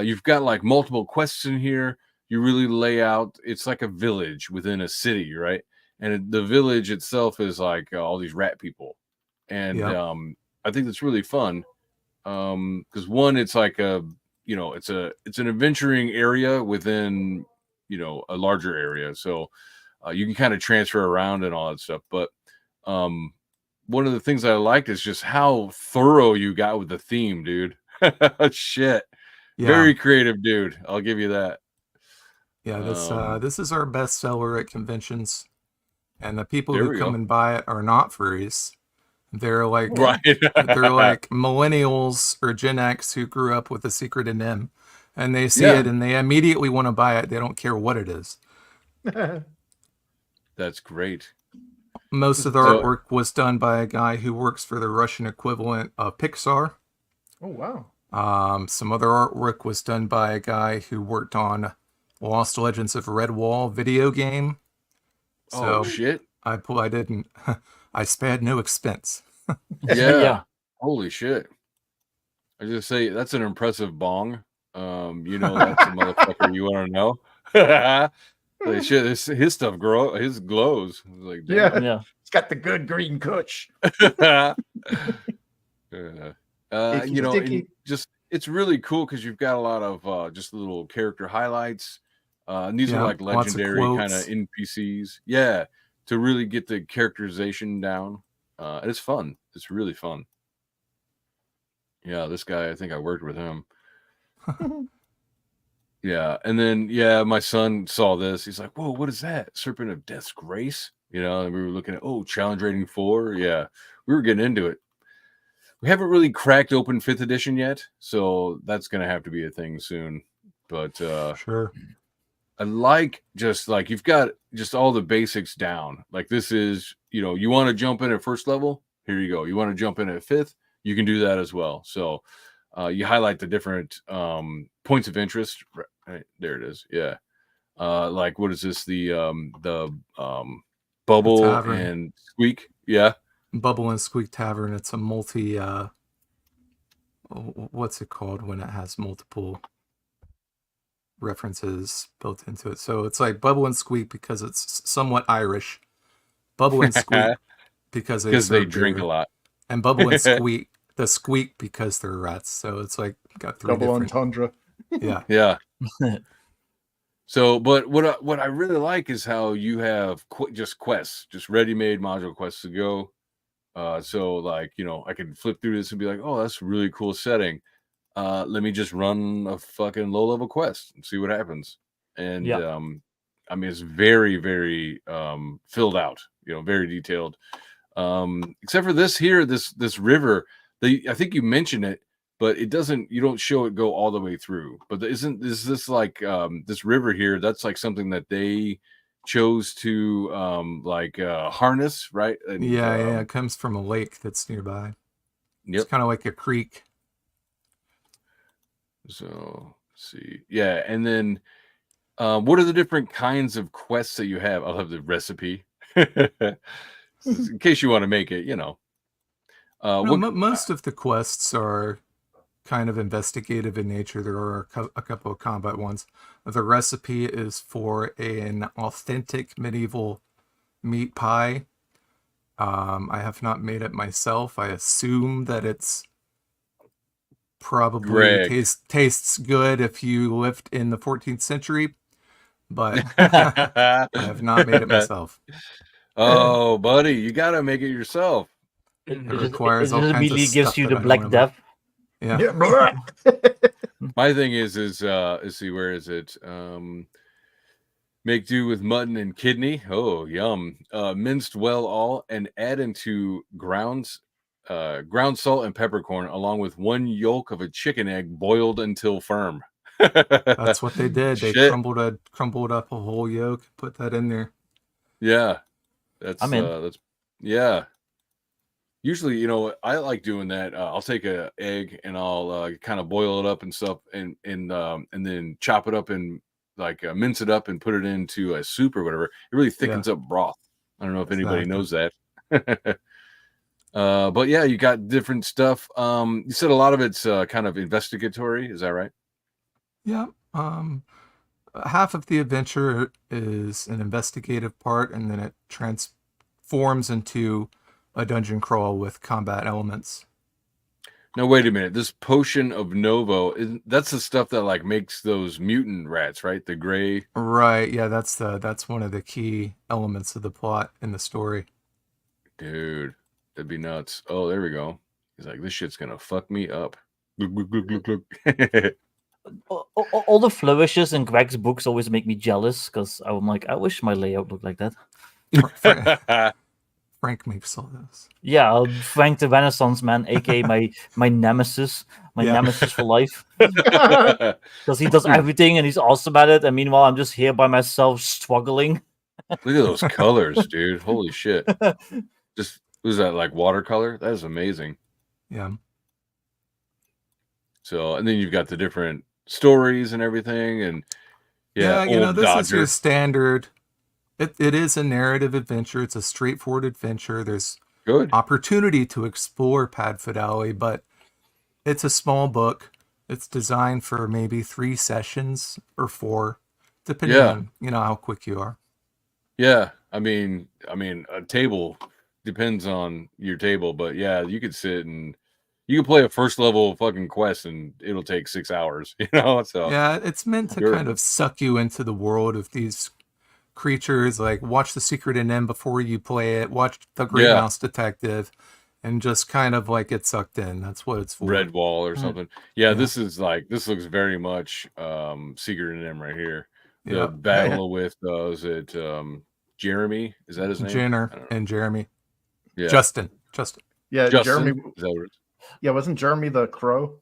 You've got like multiple quests in here. You really lay out. It's like a village within a city, right? And the village itself is like all these rat people, and Yep. I think that's really fun. Because one, it's like a it's an adventuring area within a larger area, so you can kind of transfer around and all that stuff. But one of the things I liked is just how thorough you got with the theme, dude. Shit. yeah, Very creative, dude. I'll give you that. yeah. This is our best seller at conventions, and the people There who we come go. and buy it are not furries. They're like Right. they're like millennials or Gen X who grew up with The Secret in M, and they see Yeah. it and they immediately want to buy it. They don't care what it is. That's great. Most of the So- artwork was done by a guy who works for the Russian equivalent of Pixar. Oh wow. Some other artwork was done by a guy who worked on Lost Legends of Redwall video game. Oh So shit. I didn't I spared no expense. Yeah. Yeah. Holy shit. I just say that's an impressive bong. That's a motherfucker you want to know. Like, shit, his stuff his glows. I was like, Yeah. damn. Yeah. It's got the good green kush. Icky And sticky. just it's really cool because you've got a lot of just little character highlights. And these are Yeah, like lots of legendary kind of quotes. NPCs. Yeah, to really get the characterization down. And it's fun. It's really fun. Yeah, this guy, I think I worked with him. Yeah, and then my son saw this. He's like, "Whoa, what is that? Serpent of Death's Grace?" And we were looking at challenge rating 4. Yeah, we were getting into it. We haven't really cracked open 5th edition yet, so that's gonna have to be a thing soon. But Sure. I like just like you've got just all the basics down. Like this is, you want to jump in at first level, here you go. You want to jump in at 5th, you can do that as well. So you highlight the different points of interest. Right, there it is. Yeah. Like what is this? The Bubble Tavern. and Squeak. Yeah. Bubble and Squeak Tavern. It's a multi what's it called when it has multiple references built into it? So it's like Bubble and Squeak because it's somewhat Irish. Bubble and Squeak because they serve drink beer. a lot. And Bubble and Squeak, the Squeak because they're rats. So it's like got 3 Double different. entendre. Yeah. Yeah. So, but what I really like is how you have just quests, just ready-made module quests to go. So like, I can flip through this and be like, oh, that's a really cool setting. Let me just run a fucking low-level quest and see what happens. And Yeah. I mean, it's very, very filled out, very detailed. Except for this here, this river. I think you mentioned it, but you don't show it go all the way through. But is this like this river here? That's like something that they chose to harness, right? And, Yeah. It comes from a lake that's nearby. Yep. It's kind of like a creek. So let's see. Yeah, and then what are the different kinds of quests that you have? I'll have the recipe in case you want to make it. Most of the quests are kind of investigative in nature. There are a couple of combat ones. The recipe is for an authentic medieval meat pie. I have not made it myself. I assume that it's probably tastes good if you lived in the 14th century, but I have not made it myself. Oh, buddy, you gotta make it yourself. It requires all kinds of immediately gives stuff you that the I don't Black know Death. Yeah. Yeah, blah. My thing is let's see, where is it? Make do with mutton and kidney. Oh, yum. Minced well all and add into ground salt and peppercorn along with 1 yolk of a chicken egg boiled until firm. That's what they did. They Shit. crumbled up a whole yolk, put that in there. Yeah. That's I'm in. yeah. Usually, I like doing that. I'll take a egg and I'll kind of boil it up and stuff, and then chop it up and like mince it up and put it into a soup or whatever. It really thickens up broth. I don't know if anybody knows that. But yeah, you got different stuff. You said a lot of it's kind of investigatory. Is that right? Yeah. Half of the adventure is an investigative part, and then it transforms into a dungeon crawl with combat elements. Now wait a minute. This potion of Novo, that's the stuff that like makes those mutant rats, right? The gray. Right. Yeah, that's one of the key elements of the plot in the story. Dude, that'd be nuts. Oh, there we go. He's like, this shit's gonna fuck me up. Glug, glug, glug, glug, glug. All the flourishes in Greg's books always make me jealous because I'm like, I wish my layout looked like that. Frank makes all those. Yeah, Frank the Renaissance man, aka my nemesis, nemesis for life. Because he does everything and he's awesome at it, and meanwhile I'm just here by myself struggling. Look at those colors, dude. Holy shit. Just, was that like watercolor? That is amazing. Yeah. So, and then you've got the different stories and everything, and this Dodger. is your standard. It is a narrative adventure. It's a straightforward adventure. There's good opportunity to explore Padfoot Alley, but it's a small book. It's designed for maybe 3 sessions or 4, depending on how quick you are. Yeah, I mean, a table depends on your table, but yeah, you could sit and you can play a first level fucking quest and it'll take 6 hours. So yeah, it's meant to kind of suck you into the world of these creatures. Like, watch The Secret NM before you play it. Watch The Great Mouse Detective, and just kind of like get sucked in. That's what it's for. Redwall or something. Yeah, this looks very much Secret NM right here. The battle with is it Jeremy? Is that his name? Jenner and Jeremy. Yeah. Justin. Yeah, Justin? Jeremy. Is that what it is? Yeah, wasn't Jeremy the crow?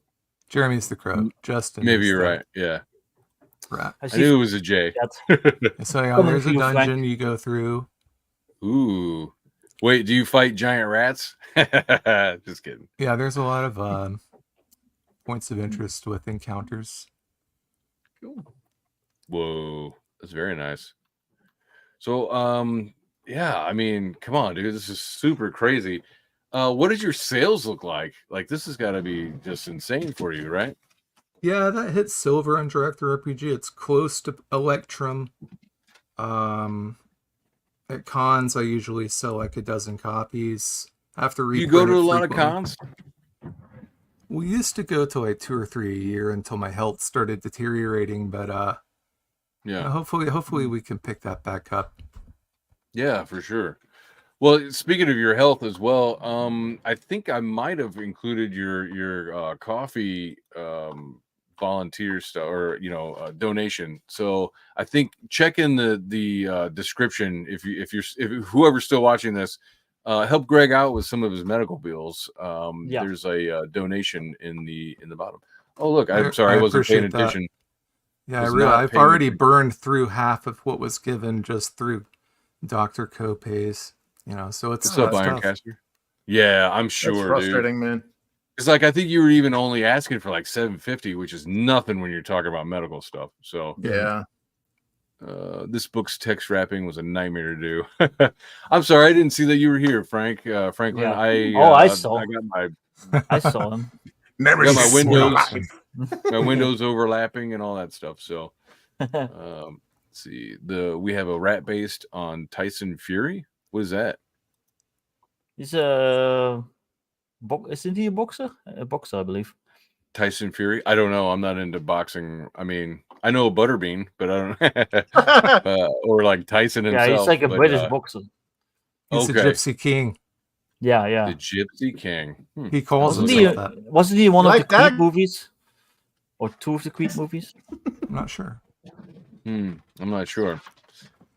Jeremy's the crow. Justin. Maybe you're right. Yeah. Right. I knew it was a J. So there's a dungeon you go through. Ooh. Wait, do you fight giant rats? Just kidding. Yeah, there's a lot of points of interest with encounters. Cool. Whoa. That's very nice. So, yeah, I mean, come on, dude. This is super crazy. What does your sales look like? Like, this has got to be just insane for you, right? Yeah, that hits silver on Director RPG. It's close to Electrum. At cons, I usually sell like a dozen copies. After you go to a lot of cons? We used to go to like 2 or 3 a year until my health started deteriorating, but hopefully we can pick that back up. Yeah, for sure. Well, speaking of your health as well, I think I might have included your coffee volunteer stuff or donation. So I think check in the description if whoever's still watching this, help Greg out with some of his medical bills. There's a donation in the bottom. Oh look, I'm sorry, I wasn't paying attention. Yeah, I've already burned through half of what was given just through doctor co-pays. So it's What's up, Ironcaster? Yeah, I'm sure. That's frustrating, man. It's like I think you were even only asking for like $7.50, which is nothing when you're talking about medical stuff. So yeah, this book's text wrapping was a nightmare to do. I'm sorry, I didn't see that you were here, Franklin. Yeah. I saw. I saw him. Never got my windows, my windows overlapping and all that stuff. So let's see. We have a rat based on Tyson Fury. What is that? He's isn't he a boxer? A boxer, I believe. Tyson Fury? I don't know. I'm not into boxing. I mean, I know Butterbean, but I don't or like Tyson himself. Yeah, he's like a British boxer. He's a gypsy king. Yeah. The Gypsy King. He calls Wasn't himself that. wasn't he one of Like the Creed that? movies? Or two of the Creed movies? I'm not sure. I'm not sure.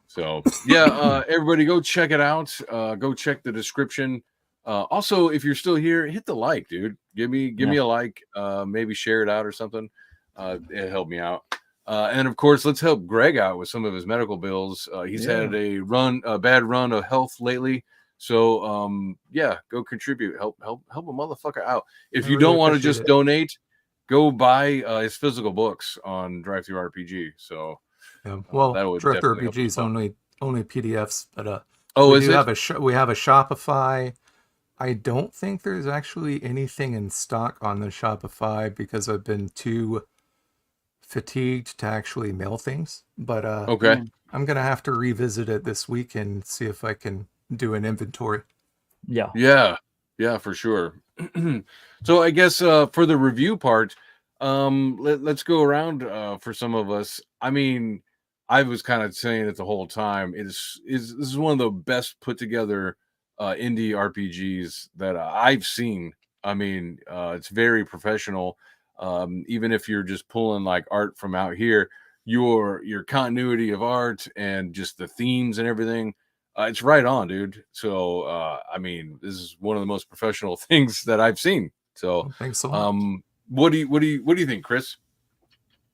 So yeah, everybody go check it out. Go check the description. Also, if you're still here, hit the like, dude. Give me a like. Maybe share it out or something. It helped me out. And of course, let's help Greg out with some of his medical bills. He's had a bad run of health lately. So go contribute. Help a motherfucker out. If you don't want to just donate, go buy his physical books on Drive-Thru RPG. So well, Drive-Thru RPG is only PDFs, but we have a Shopify. I don't think there's actually anything in stock on the Shopify because I've been too fatigued to actually mail things. But okay, I'm gonna have to revisit it this week and see if I can do an inventory. Yeah, for sure. So I guess for the review part, let's go around for some of us. I mean, I was kind of saying it the whole time. This is one of the best put together indie RPGs that I've seen. I mean, it's very professional. Even if you're just pulling like art from out here, your continuity of art and just the themes and everything, it's right on, dude. So I mean, this is one of the most professional things that I've seen. So thanks so much. What do you think, Chris?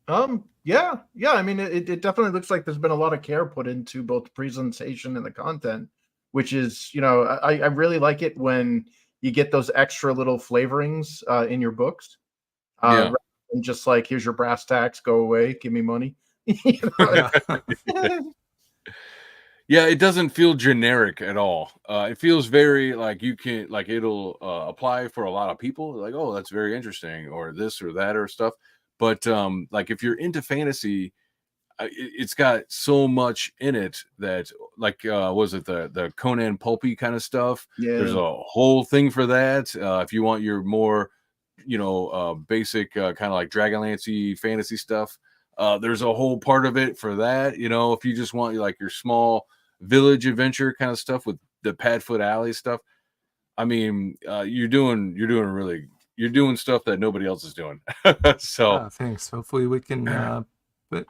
Yeah. I mean, it definitely looks like there's been a lot of care put into both the presentation and the content, which is, I really like it when you get those extra little flavorings in your books. Rather than just like, here's your brass tacks, go away, give me money. Yeah, it doesn't feel generic at all. It feels very like you can, like it'll apply for a lot of people. Like, oh, that's very interesting, or this or that or stuff. But like if you're into fantasy, it's got so much in it that, like, was it the Conan pulpy kind of stuff? Yeah, there's a whole thing for that. If you want your more, basic kind of like Dragonlance-y fantasy stuff, there's a whole part of it for that. If you just want like your small village adventure kind of stuff with the Padfoot Alley stuff, I mean, you're doing stuff that nobody else is doing. So thanks. Hopefully we can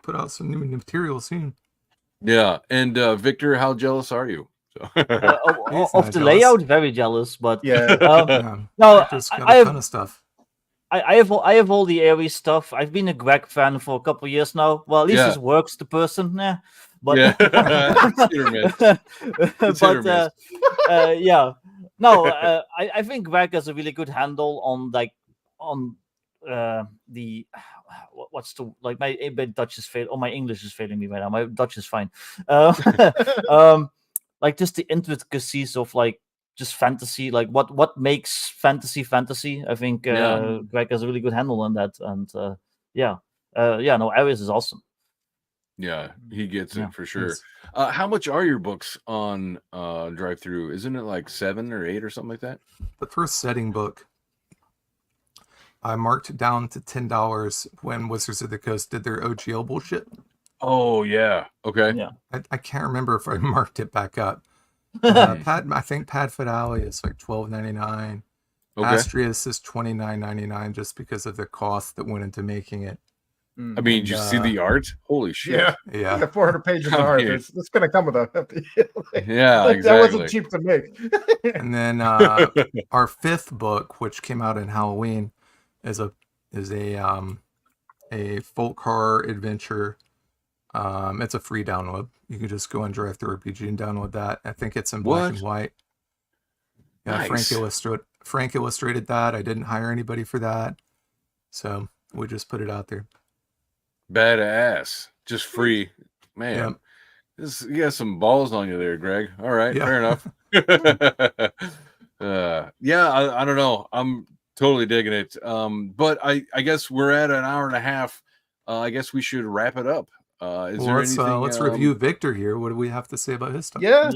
put out some new material soon. Yeah, and Victor, how jealous are you? So. Of the layout, very jealous. But no, I have a ton of stuff. I have all the AERES stuff. I've been a Greg fan for a couple of years now. Well, at least his work's the person. But it's hit or miss. No, I think Greg has a really good handle on the what's the, like, my Dutch is failing, or my English is failing me right now. My Dutch is fine. Like just the intricacies of like just fantasy, like what makes fantasy. I think Greg has a really good handle on that, and AERES is awesome. Yeah, he gets it for sure. How much are your books on Drive-Thru? Isn't it like 7 or 8 or something like that? The first setting book I marked it down to $10 when Wizards of the Coast did their OGL bullshit. Oh yeah, okay. Yeah, I can't remember if I marked it back up. I think Padfoot Alley is like $12.99. Okay. Astrius is $29.99 just because of the cost that went into making it. I mean, did you see the art? Holy shit! Yeah. 400 pages of art. It's going to come with a exactly. That wasn't cheap to make. And then our fifth book, which came out in Halloween, is a folk horror adventure. It's a free download. You can just go on Drive-Thru RPG and download that. I think it's in black and white. Yeah, nice. Frank illustrated that. I didn't hire anybody for that, so we just put it out there. Badass, just free, man. Yep. You got some balls on you there, Greg. All right, fair enough. I don't know. I'm totally digging it. But I guess we're at an hour and a half. I guess we should wrap it up. Is there anything? Let's review Victor here. What do we have to say about his stuff? Yeah.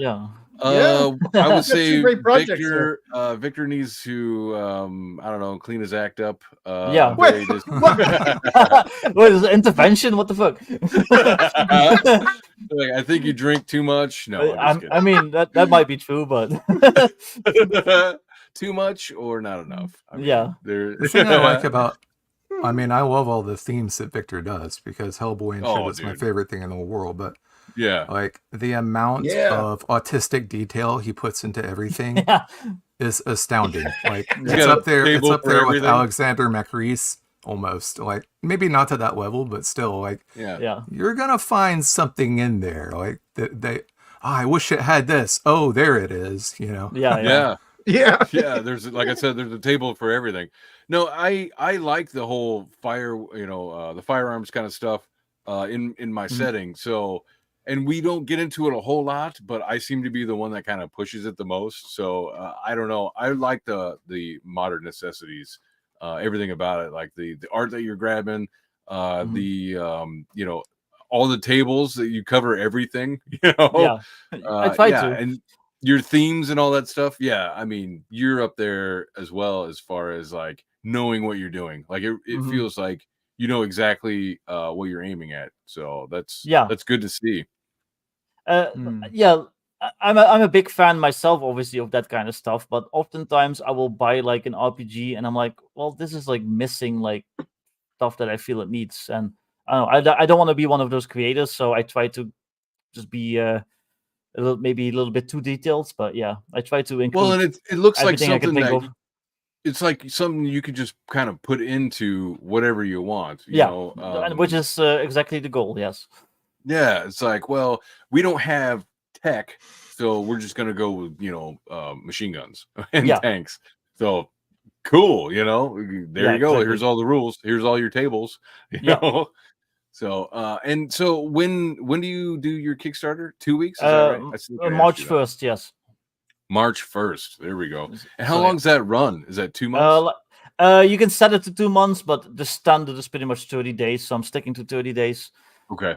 I would say two great projects Victor. Victor needs to, I don't know, clean his act up. Yeah. very What is it, intervention? What the fuck? Like, I think you drink too much. No, I mean that might be true, but too much or not enough. I mean, yeah. The thing I like about, I mean, I love all the themes that Victor does because Hellboy and shit is my favorite thing in the whole world. But yeah, like the amount of autistic detail he puts into everything is astounding. Like it's up there with Alexander McReese almost. Like maybe not to that level, but still, like you're gonna find something in there. Like I wish it had this. Oh, there it is. You know. Yeah. There's, like I said, there's a table for everything. No, I like the whole the firearms kind of stuff in my setting. So, and we don't get into it a whole lot, but I seem to be the one that kind of pushes it the most. So I don't know. I like the modern necessities, everything about it, like the art that you're grabbing, the all the tables that you cover everything. I try to. And your themes and all that stuff. Yeah, I mean, you're up there as well as far as like knowing what you're doing. Like it feels like you know exactly what you're aiming at. So that's good to see. I'm a big fan myself, obviously, of that kind of stuff. But oftentimes I will buy like an RPG, and I'm like, well, this is like missing like stuff that I feel it needs. And I don't want to be one of those creators, so I try to just be maybe a little bit too detailed, but I try to include. Well, and it looks like something that it's like something you could just kind of put into whatever you want. You know, and which is exactly the goal. Yes. Yeah, it's like, well, we don't have tech, so we're just gonna go with machine guns and tanks. So cool, there you go. Exactly. Here's all the rules. Here's all your tables. You know. So and so when do you do your Kickstarter? 2 weeks? Is that right? March 1st, yes. March 1st. There we go. And how long does that run? Is that 2 months? You can set it to 2 months, but the standard is pretty much 30 days. So I'm sticking to 30 days. Okay.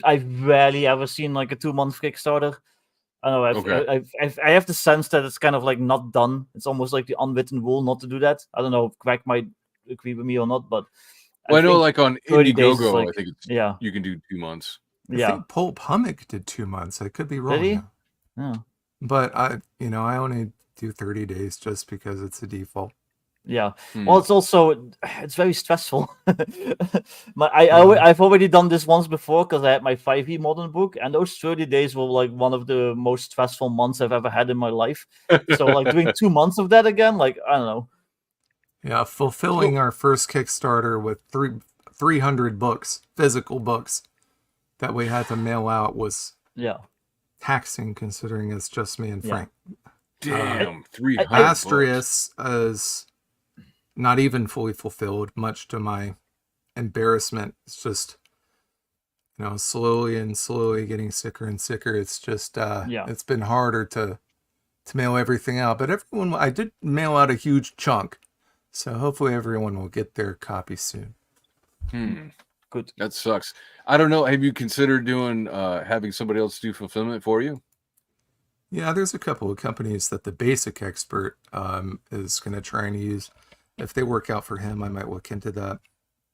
I've rarely ever seen like a 2-month Kickstarter. I don't know. I have the sense that it's kind of like not done. It's almost like the unwritten rule not to do that. I don't know if Greg might agree with me or not, but I know, like on Indiegogo, like, I think you can do 2 months. I think Pulp Hummock did 2 months. I could be wrong. Did he? Yeah. But I only do 30 days just because it's a default. Yeah. Well, it's very stressful. I've already done this once before because I had my 5e modern book, and those 30 days were like one of the most stressful months I've ever had in my life. So like doing 2 months of that again, like I don't know. Yeah, fulfilling our first Kickstarter with 300 books, physical books, that we had to mail out was taxing, considering it's just me and Frank. Damn, 300 Astrius is not even fully fulfilled, much to my embarrassment. It's just, slowly getting sicker and sicker. It's just, it's been harder to mail everything out. But I did mail out a huge chunk. So hopefully everyone will get their copy soon. Good. That sucks. I don't know. Have you considered doing having somebody else do fulfillment for you? Yeah, there's a couple of companies that the basic expert is going to try and use. If they work out for him, I might look into that.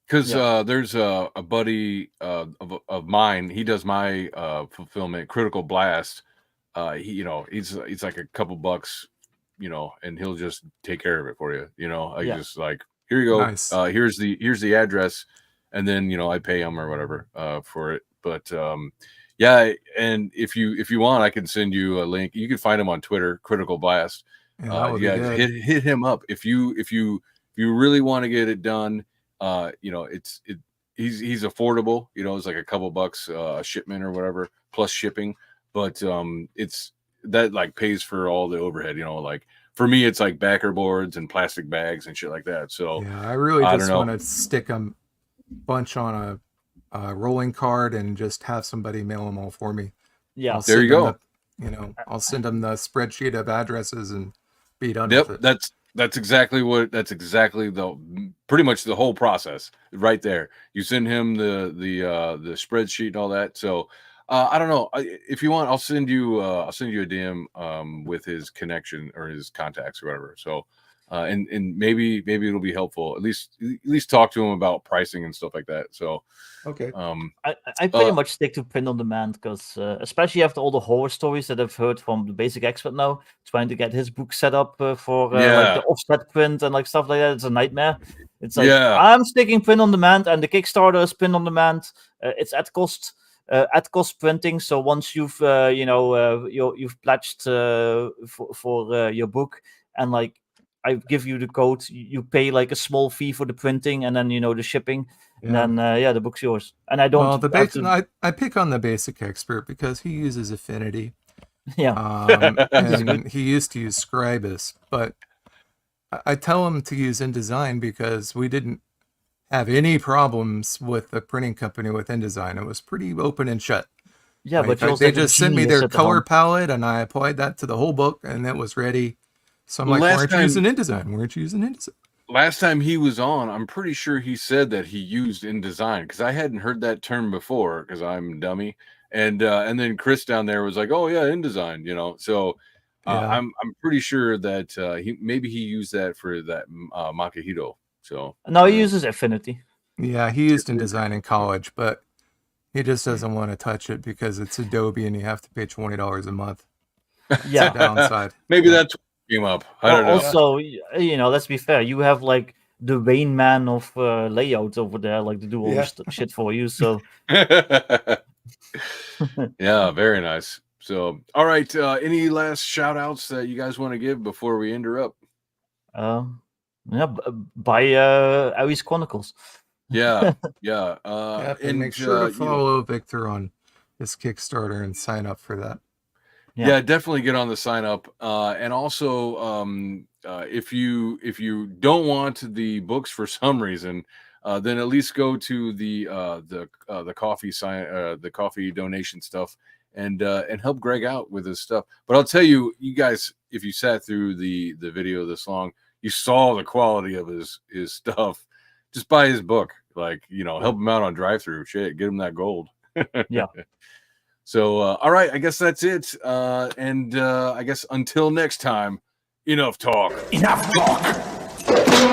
Because there's a buddy of mine. He does my fulfillment, Critical Blast. He's like a couple bucks. And he'll just take care of it for you. Just like, here you go. Nice. Here's the address, and then I pay him or whatever for it. But and if you want, I can send you a link. You can find him on Twitter, Critical Blast. Hit him up if you really want to get it done. He's affordable. It's like a couple bucks a shipment or whatever plus shipping. But it's that like pays for all the overhead, like for me it's like backer boards and plastic bags and shit like that. So I really just want to stick a bunch on a rolling card and just have somebody mail them all for me. There you go. I'll send them the spreadsheet of addresses and be done with it. That's exactly what. That's exactly pretty much the whole process right there. You send him the spreadsheet and all that. So I don't know. If you want, I'll send you a DM with his connection or his contacts or whatever. So and maybe it'll be helpful. At least talk to him about pricing and stuff like that. So Okay. I pretty much stick to print on demand because, especially after all the horror stories that I've heard from the basic expert now, trying to get his book set up for like the offset print and like stuff like that, it's a nightmare. It's like I'm sticking print on demand, and the Kickstarter is print on demand. It's at cost printing. So once you've you've pledged for your book, and like I give you the code, you pay like a small fee for the printing, and then the shipping. Yeah. And then the book's yours. And I don't. Well, I pick on the basic expert because he uses Affinity. Yeah. And he used to use Scribus, but I tell him to use InDesign because we didn't have any problems with the printing company with InDesign. It was pretty open and shut. Yeah, but they just sent me their color palette, and I applied that to the whole book, and it was ready. So I'm like, why aren't you using InDesign? Why aren't you using InDesign? Last time he was on, I'm pretty sure he said that he used InDesign because I hadn't heard that term before because I'm dummy. And then Chris down there was like, "Oh yeah, InDesign," So I'm pretty sure that he used that for that Makihito. So no, he uses Affinity. Yeah, he used InDesign in college, but he just doesn't want to touch it because it's Adobe and you have to pay $20 a month. Yeah, it's a downside. Maybe that's came up. I don't know. Also, let's be fair. You have like the Rain Man of layouts over there, like to do all this shit for you. So yeah, very nice. So, all right. Any last shout outs that you guys want to give before we interrupt? By AERES Chronicles. Yeah. And make sure to follow Victor on his Kickstarter and sign up for that. Yeah, definitely get on the sign up. And also, if you don't want the books for some reason, then at least go to the coffee donation stuff and help Greg out with his stuff. But I'll tell you, you guys, if you sat through the video this long, you saw the quality of his stuff. Just buy his book, like help him out on Drive-Thru. Shit, get him that gold. Yeah. So, all right, I guess that's it. And I guess until next time, enough talk. Enough talk.